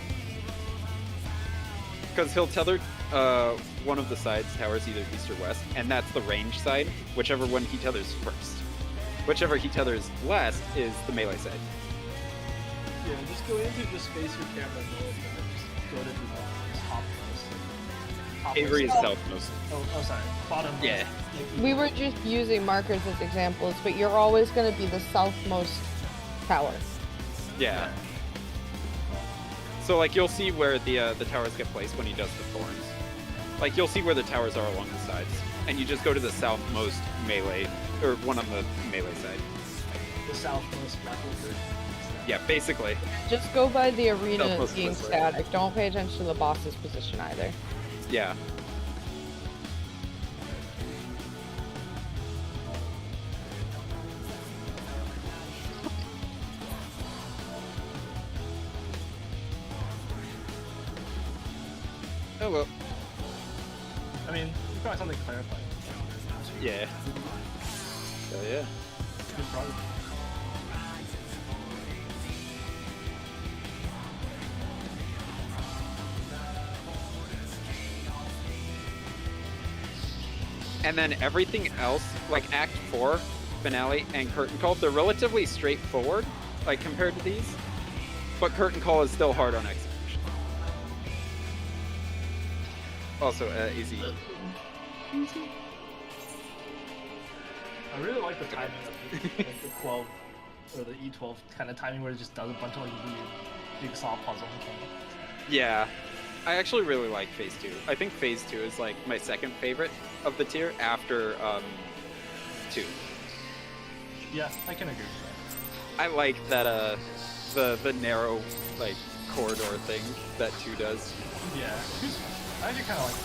Because he'll tether one of the sides towers, either east or west, and that's the range side, whichever one he tethers first. Whichever he tethers last is the melee side. Yeah, just go into the space your camera goes and then just go to the topmost. Avery is Oh, southmost. oh, sorry. Bottom. Yeah. We were just using markers as examples, but you're always going to be the southmost tower. Yeah. So like you'll see where the towers get placed when he does the thorns. Like you'll see where the towers are along the sides, and you just go to the southmost melee, or one on the melee side. The southmost black wizard. Yeah, basically. Just go by the arena Southmost being wizard. static. Don't pay attention to the boss's position either. Yeah. Oh well. I mean, you probably something to clarify. Yeah. So yeah. Good progress. And then everything else, like Act 4, Finale, and Curtain Call, they're relatively straightforward, like compared to these. But Curtain Call is still hard on execution. Also, easy. I really like the timing of the 12 or the E12 kind of timing where it just does a bunch of like weird jigsaw puzzle things. Yeah. I actually really like Phase 2. I think Phase 2 is like my second favorite of the tier after 2. Yeah, I can agree with I like that the narrow like corridor thing that 2 does. that. Yeah, I actually kind of like it.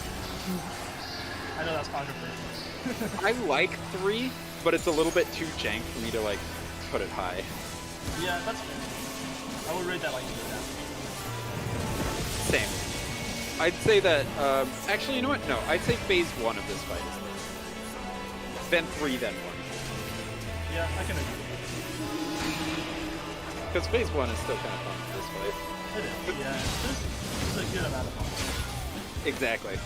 I know that's controversial. I like 3, but it's a little bit too jank for me to like put it high. Yeah, that's fair. I would rate that like 8 now. Same. I'd say that actually, you know what? No, I'd say Phase 1 of this fight is this. Then 3, then 1. Yeah, I can agree. Because Phase 1 is still kind of fun for this fight. It is. Yeah, there's a good amount of fun. Exactly.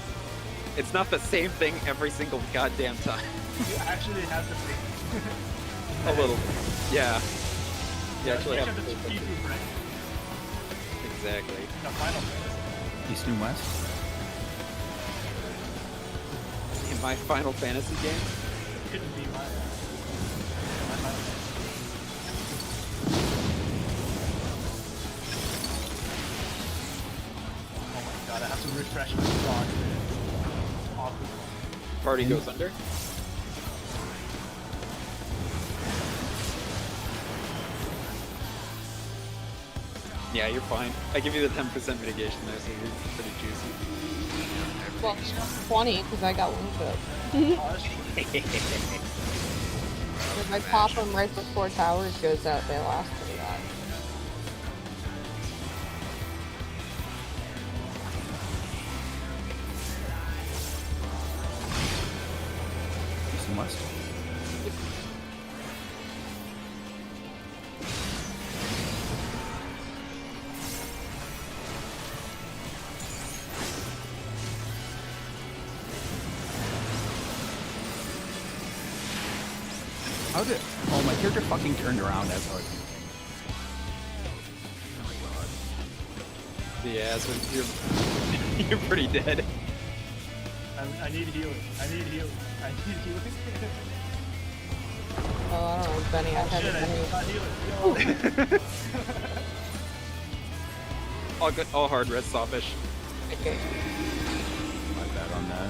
It's not the same thing every single goddamn time. You actually have to think. A little. Yeah. You actually you have to just think. keep your brain. Exactly. The final Fantasy. East and West. In my Final Fantasy game? Couldn't be my final Fantasy. Oh my god, I have to refresh my stock. Awkward. Party goes under. Yeah, you're fine. I give you the 10% mitigation there, so you're pretty juicy. Well, 20 because I got one shot. If I pop them right before towers goes out, they last pretty long. East and West. How did? Oh, my character fucking turned around as I was. Yeah, so you're you're pretty dead. I need healing. I need healing. I need healing. Oh, I don't know, Benny. I had Shit, I Benny. got healing. Yo. All good, all hard red sawfish. Okay. My bad on that.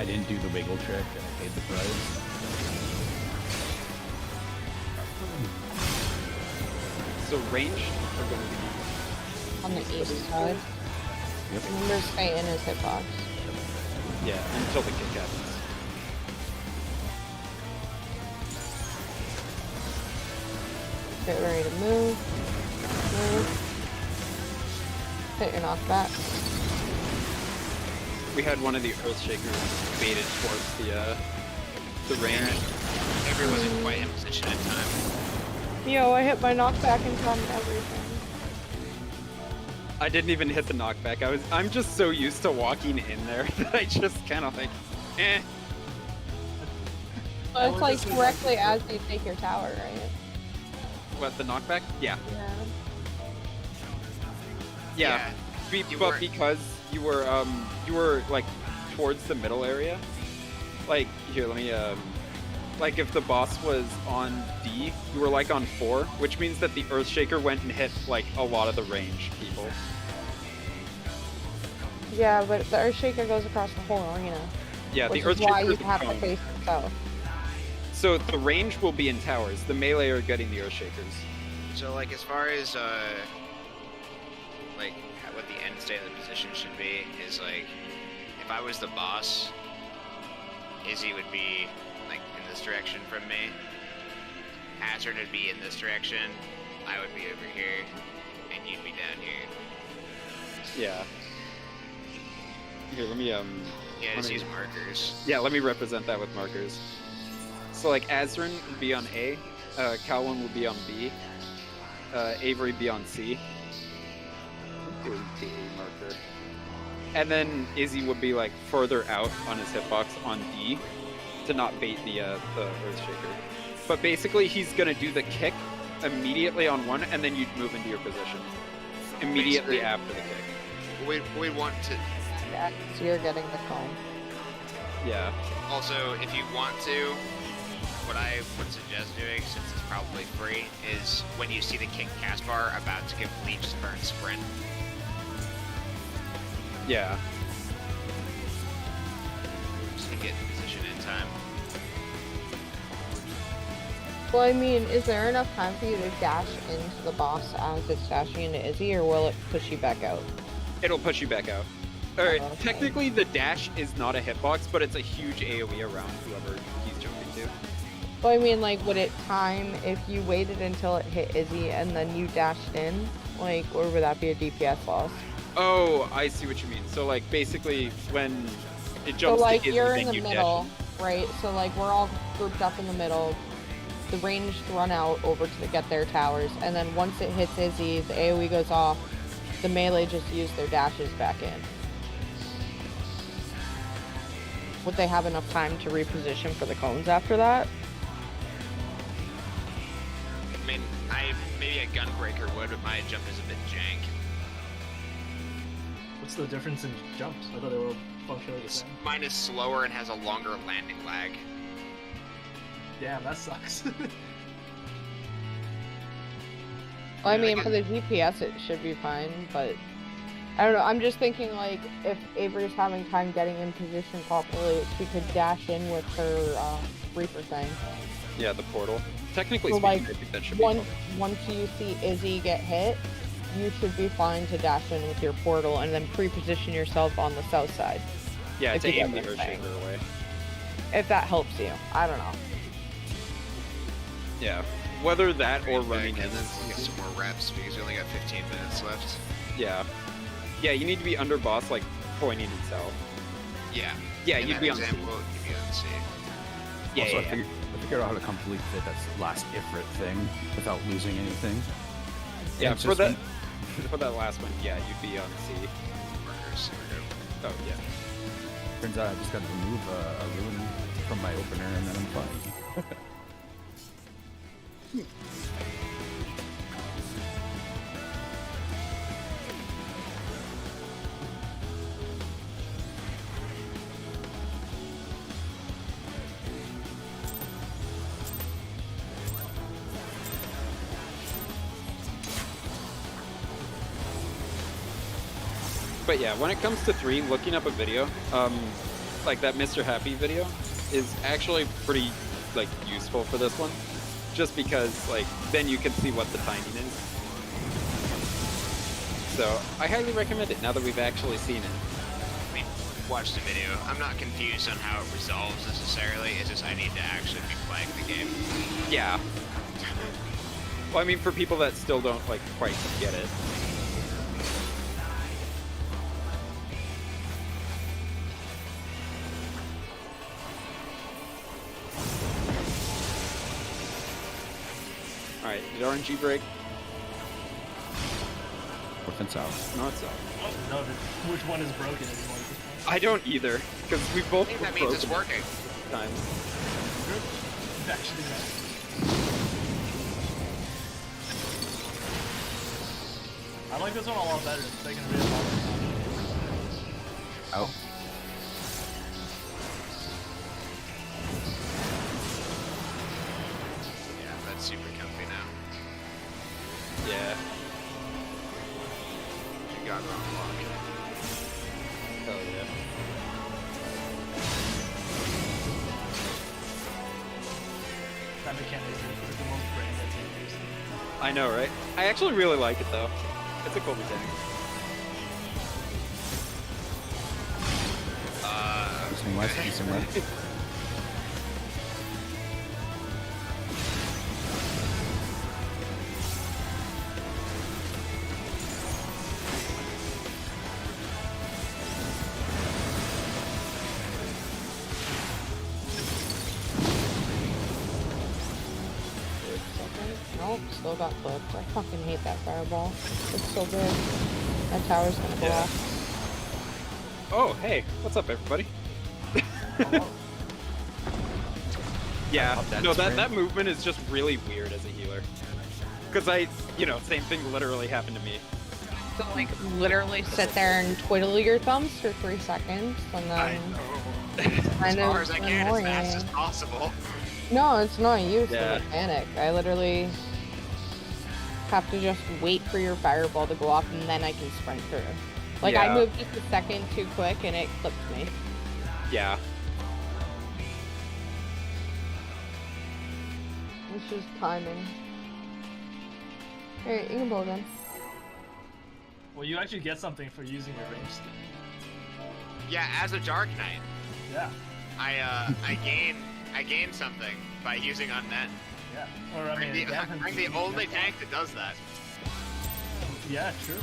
I didn't do the wiggle trick and I paid the price. So ranged are going to be On the east side. Yep. Remember stay in his hitbox. yeah until the kick happens. Get ready to move. Move. Hit your knockback. We had one of the Earthshakers baited towards the range. Avery wasn't quite in position in time. Yo, I hit my knockback and from everything. I didn't even hit the knockback. I'm just so used to walking in there that I just kind of like, eh. But it's like directly as you take your tower, right? What, the knockback? Yeah. Yeah. Yeah. You But weren't- because you were like towards the middle area. Like here, let me like if the boss was on D, you were like on 4, which means that the Earthshaker went and hit like a lot of the range people. Yeah, but the Earthshaker goes across the whole arena. Yeah, Which the is why you Earthshaker have to face it south. So the range will be in towers. The melee are getting the Earthshakers. So, like, as far as, like, what the end state of the position should be, is, like, if I was the boss, Izzy would be, like, in this direction from me. Hazard would be in this direction. I would be over here. And you'd be down here. Yeah. Here, let me Yeah, let just me- use markers. yeah, let me represent that with markers. So like Azrin would be on A, Calwin would be on B, Avery be on C. Doing the A marker. And then Izzy would be like further out on his hitbox on D to not bait the Earthshaker. But basically he's gonna do the kick immediately on one, and then you'd move into your position immediately Basically. after the kick. We want to. Yeah, so you're getting the cone. Yeah. Also, if you want to, what I would suggest doing, since it's probably free, is when you see the kick cast bar about to complete, just burn sprint. Yeah. Just to get in position in time. Well, I mean, is there enough time for you to dash into the boss as it's dashing into Izzy, or will it push you back out? It'll push you back out. Alright, Okay. technically the dash is not a hitbox, but it's a huge AoE around whoever he's jumping to. Well, I mean, like, would it time if you waited until it hit Izzy and then you dashed in? Like, or would that be a DPS loss? Oh, I see what you mean. So like basically when it So, jumps like, to Izzy, you're then in the you middle, dash right? So, like, we're all grouped up in the middle. The ranged run out over to get their towers, and then once it hits Izzy, the AoE goes off. The melee just use their dashes back in. Would they have enough time to reposition for the cones after that? I mean, maybe a gunbreaker would, but my jump is a bit jank. What's the difference in jumps? I thought they were functionally the same. Mine is slower and has a longer landing lag. Damn, that sucks. Well, I Yeah, I mean, guess- for the DPS, it should be fine, but I don't know. I'm just thinking, like, if Avery's having time getting in position properly, she could dash in with her Reaper thing. Yeah, the portal. Technically So, speaking, like, I think that should be Once you see Izzy get hit, you should be fine to dash in with your portal and then pre-position yourself on the south side. yeah, if to you aim the get what I'm saying. Earthshaker away. If that helps you. I don't know. Yeah. Whether that or Right running back, in. and then get some more reps because we only got 15 minutes left. Yeah. Yeah, you need to be under boss, like pointing and south. Yeah. Yeah, In you'd that be on C. example, you'd be on C. Yeah, Also, yeah, I figured out how to complete that last Ifrit thing without losing anything. Yeah, And it's for just that for that last one, yeah, you'd be on C. Markers. There we go. Oh yeah. Turns out I just got to remove a ruin from my opener and then I'm fine. But yeah, when it comes to 3, looking up a video, like that Mr. Happy video, is actually pretty like useful for this one, just because like then you can see what the timing is. So I highly recommend it now that we've actually seen it. I mean, watch the video. I'm not confused on how it resolves necessarily. It's just I need to actually be playing the game. Yeah. Well, I mean, for people that still don't like quite get it. All right, did RNG break? North and south. No, it's not. No, which one is broken anymore at this point? I don't either, because we both. I think that were means it's broken working. times. Actually, no. I like this one a lot better. It's taking a really long time. Out. Yeah, that's super comfy now. Yeah. You got wrong block. Hell yeah. That mechanic is like the most brain that's been used. I know, right? I actually really like it though. It's a cool mechanic. Eastern west, eastern west. Oh, still got clipped. I fucking hate that fireball. It's so good. That tower's gonna go Yeah. off. Oh, hey, what's up, everybody? Yeah, love that no, sprint. that movement is just really weird as a healer. Because same thing literally happened to me. So, like, literally sit there and twiddle your thumbs for 3 seconds, and I then... know. Kind As far of as I can, as annoying. fast as possible. No, it's not you, so Yeah. the panic. I literally have to just wait for your fireball to go off, and then I can sprint through. Like, I Yeah. moved just a second too quick, and it clipped me. Yeah. It's just timing. Alright, you can blow again. Well, you actually get something for using your range skill. Yeah, as a Dark Knight, Yeah, I gain something by using Unmet. yeah. Or I mean, I'm the only tank that does that. Yeah, true.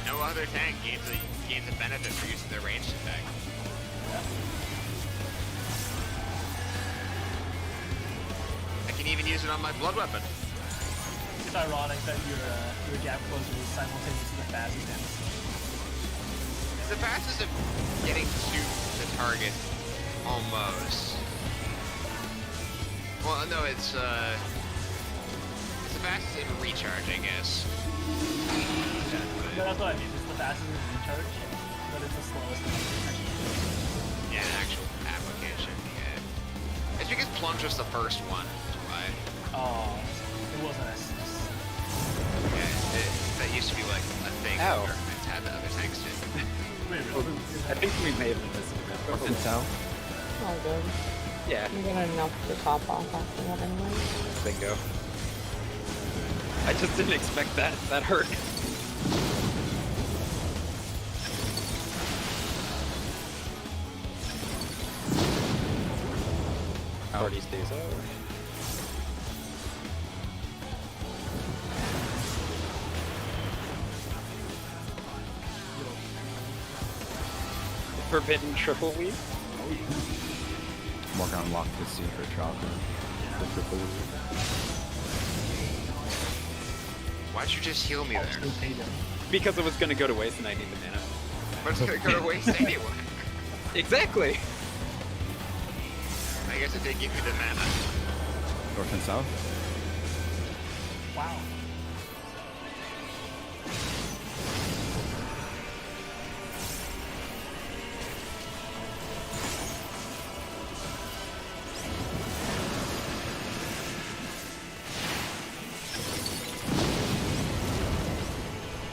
No other tank gains a benefit for using their ranged attack. Yeah. I can even use it on my blood weapon. It's ironic that your gap closer is simultaneously the fastest. The fastest of getting to the target, almost. Well, no, it's the fastest in recharge, I guess. No, that's what I mean. It's the fastest in recharge, but it's the slowest in execution. Yeah, actual application. Yeah. It's because plunge was the first one. That's why. Oh, it wasn't as. Yeah, that used to be like a thing. Ow. Where it's had the other tanks did. Wait, Oh, really? I think we may have been missing that. North and south. All good. Yeah, I'm gonna enough to top off after that anyway. bingo. I just didn't expect that. That hurt. Party stays out. Forbidden triple weave? Morgan unlocked the secret chopper. The triple weave. Why'd you just heal me there? Still paid him. Because it was gonna go to waste and I need the mana. But it's gonna go to waste anyway. Exactly! I guess it did give me the mana. North and south. Wow.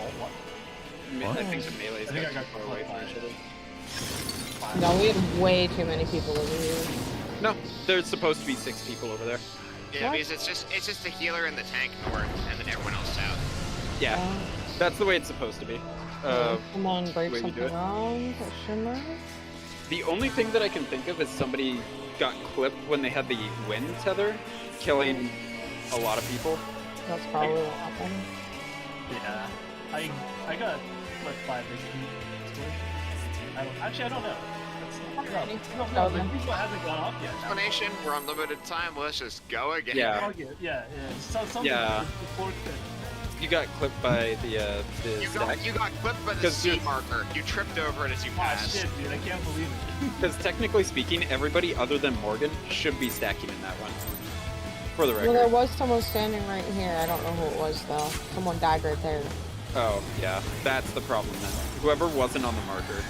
Oh, what? I think the melee's I think got I got too far away from caught each other. Wow. No, we had way too many people over here. No, there's supposed to be 6 people over there. Yeah, What? because it's just the healer and the tank north, and then everyone else south. Yeah, Uh, that's the way it's supposed to be. Come on, break way we do something it. wrong. Shimmer. The only thing that I can think of is somebody got clipped when they had the wind tether, killing a lot of people. That's probably what happened. Yeah. I got flipped by the heat. I don't know. I don't know. The people hasn't gone off yet. Explanation: we're on limited time. Let's just go again. Yeah. Yeah. Something Yeah. before You got clipped by the You stack. got clipped by the 'Cause C you're- marker. You tripped over it as you Ah, passed. shit, dude. I can't believe it. Because technically speaking, everybody other than Morgan should be stacking in that one. For the Well, there record. was someone standing right here. I don't know who it was though. Someone died right there. Oh, yeah. That's the problem then. Whoever wasn't on the marker.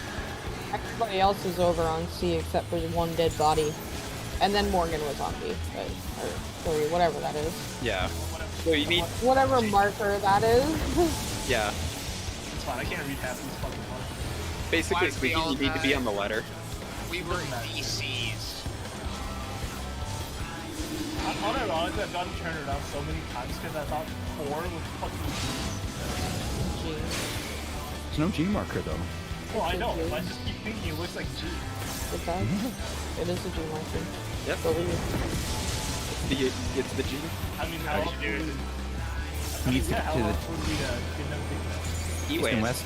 Everybody else is over on C except for one dead body. And then Morgan was on B. But, or 3, whatever that is. Yeah. So you need... Whatever marker that is. Yeah. It's fine. I can't read half these fucking words. Basically Why speaking, we all you need to be die? on the ladder. We were DCs. Unironically, I've gotten turned around so many times because I thought 4 was fucking. G. There's no G marker though. Well, I know. But I just keep thinking it looks like G. It does. It is a G marker. Yep. Believe. It's the G. I mean, How'd how you do else it? would He needs to yeah, get how to else would we get them to the east and west.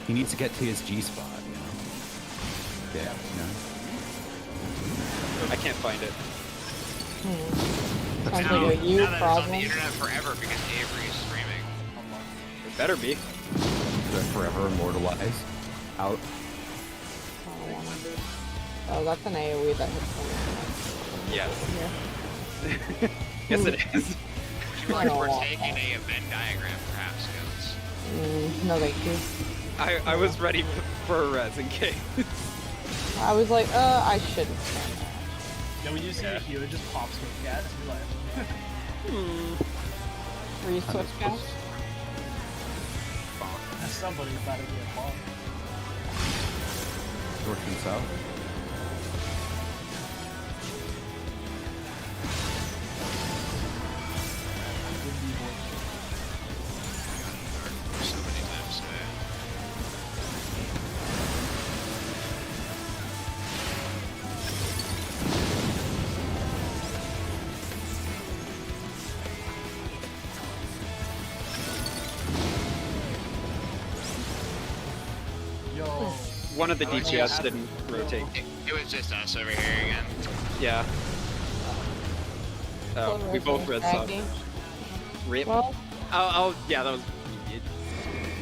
He needs to get to his G spot. You know? Yeah. You know? I can't find it. Hmm. Sounds Now, like a you now that it's on the problem. internet forever because Avery is streaming. It better be. They're forever immortalized. Out. I don't wanna. Oh, that's an AoE that hits someone. Yes. Here. Yes, it is. Would you I like don't we're want taking that. a Venn diagram, perhaps, Goats? No, thank you. I was ready for a res in case. I was like, I shouldn't stand that. Yeah, when you see a healer just pops with gas, you're like, Were you switch gas? somebody's about to get bombed. North and south. So many times today. Yo. One of the I like DPS that. didn't rotate. It was just us over here again. Yeah. We both read some. Craggy. Rip. Well, Yeah, that was.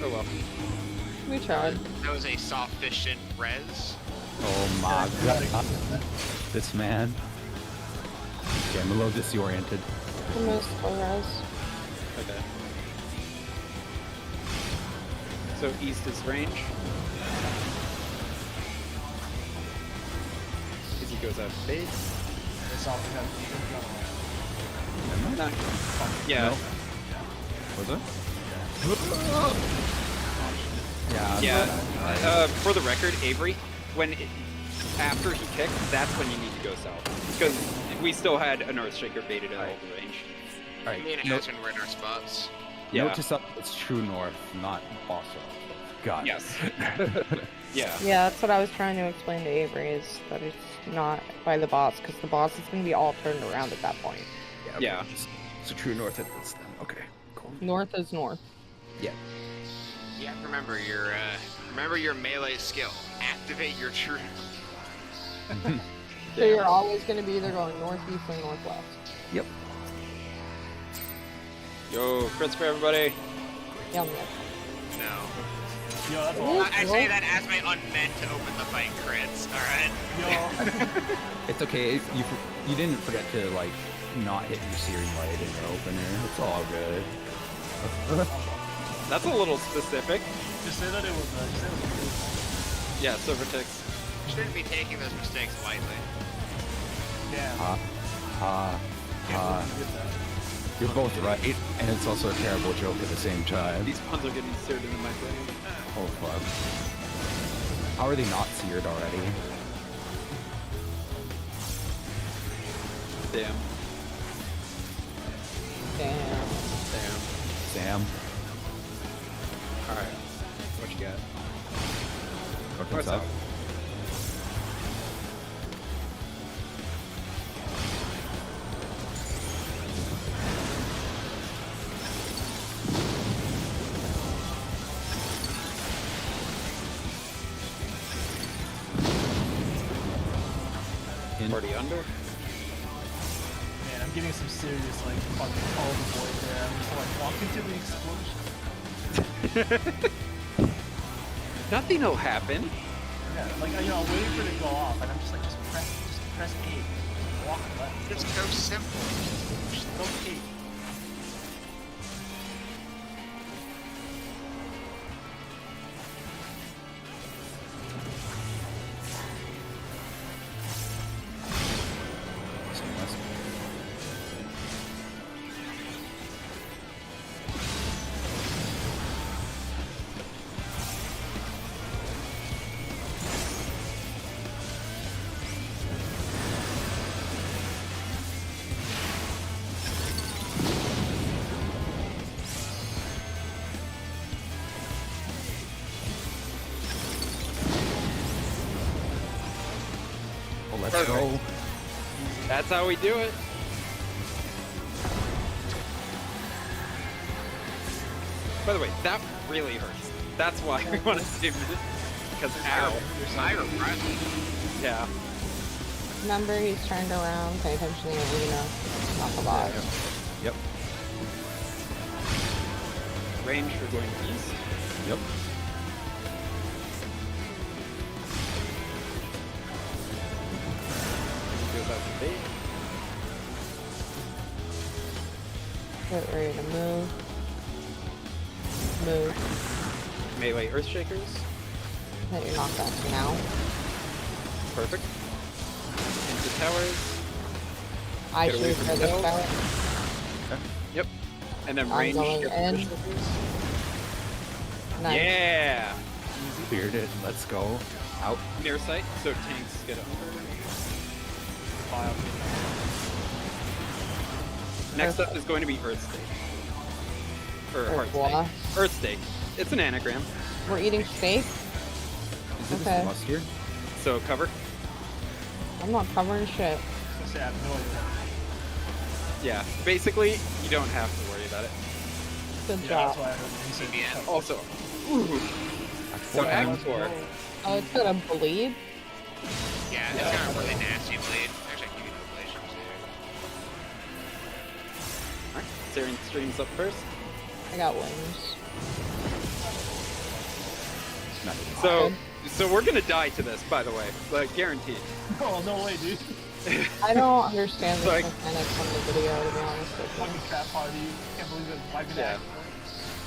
Oh well. we tried. That was a soft-fission res. Oh my god. This man. Okay, I'm a little disoriented. The most res. Okay. So east is range. As he goes out of base. It's all we have. No. Yeah. No. Was it? Yeah. Yeah. For the record, Avery, after he kicked, that's when you need to go south. Because we still had an Earthshaker baited at all the range. Alright. Me and Ashen were in our spots. Yeah. Note to self, it's true north, not boss. God. Yes. Yeah. Yeah, that's what I was trying to explain to Avery, is that it's not by the boss, because the boss is going to be all turned around at that point. Yeah. It's a true north at this then. Okay. Cool. North is north. Yeah. You have to remember your melee skill. Activate your true. So you're always going to be either going northeast or northwest. Yep. Yo, crits for everybody. Yum, No. Yo, that's Ooh. all. I say that as my unmeant to open the fight crits. All right. Yo. It's okay. You didn't forget to like not hit your searing blade in your opener. It's all good. That's a little specific. Just say that it was, just say it was Yeah, silver ticks. You shouldn't be taking those mistakes lightly. Yeah. Ha. You did that. You're both right, and it's also a terrible joke at the same time. These puns are getting seared into my brain. Oh fuck. How are they not seared already? Damn. Damn. Damn. Sam. Alright. What you got? North and North south. south. In. Party under. Man, I'm getting some serious, like, fucking all the boy there. I'm just like, walk into the explosion. Nothing will happen. Yeah, like, I'm waiting for it to go off, and I'm just like, just press A. Walk left. It's so simple. Just go A. Oh, let's go. That's how we do it. By the way, that really hurts. That's why we want to save it. Because ow. Fire breath. Yeah. Remember, he's turned around. Pay attention to the arena. I forgot. Yep. Range, we're going east. Yep. Goes out to bait. Get ready to move. Move. Melee Earthshakers. Hit your knockbacks now. Perfect. Into towers. I Get away shoot from for the this hill. guy. Yep. And then I'm range. going in. Nice. Yeah. Cleared it. Let's go. Out. Near sight, so tanks get over. File. Next up is going to be Earth Steak. Or Earth Heart what? Steak. Earth Steak. It's an anagram. We're eating steak? Is it Okay. just mustier? So cover. I'm not covering shit. I was gonna say I have no idea. Yeah. Basically, you don't have to worry about it. Good Yeah, job. that's why I heard he said. Yeah. Also, so Yeah. X4. Oh, it's gonna bleed? Yeah, it's got a really nasty bleed. There's like new relations Alright, Syrian streams up first. I got wings. So we're gonna die to this, by the way, like guaranteed. Oh, no way, dude. I don't understand the Like- mechanics from the video, to be honest with you. Fucking crap party. Can't believe it. Wiping Yeah. out.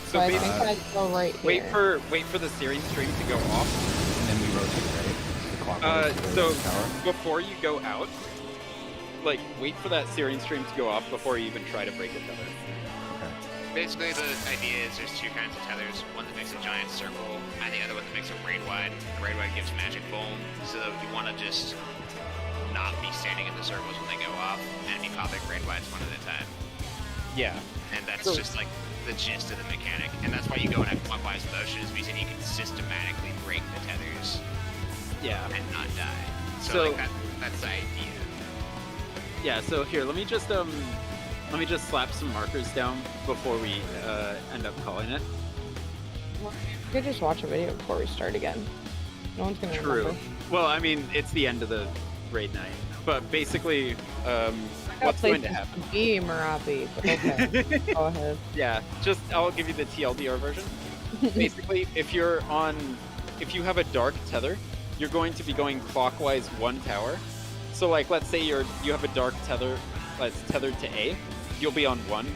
So So I basically, think I'd go right here. wait for the Syrian stream to go off. And then we rotate, right? The clockwise to So the tower. before you go out, like wait for that Syrian stream to go off before you even try to break a tether. Okay. Basically, the idea is there's two kinds of tethers. One that makes a giant circle, and the other one that makes a raid wide. The raid wide gives magic foam, so you want to just not be standing in the circles when they go off, and be popping raid wides one at a time. Yeah. And that's So- just like the gist of the mechanic, and that's why you go in a clockwise motion, is because then you can systematically break the tethers Yeah. and not die. So, So- like that's the idea. Yeah. So here, let me just slap some markers down before we end up calling it. You could just watch a video before we start again. No one's gonna True. remember. Well, I mean, it's the end of the raid night, but basically, I got what's going to places happen? to be, Marathi, but okay. Go ahead. Yeah, I'll give you the TLDR version. Basically, if you have a dark tether, you're going to be going clockwise one tower. So like, let's say you have a dark tether that's tethered to A, you'll be on 1.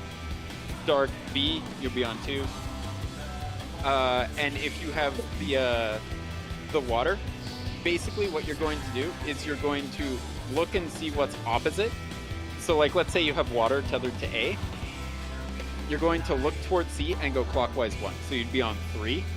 Dark B, you'll be on 2. And if you have the water, basically what you're going to do is you're going to look and see what's opposite. So like, let's say you have water tethered to A, you're going to look towards C and go clockwise 1. So you'd be on 3.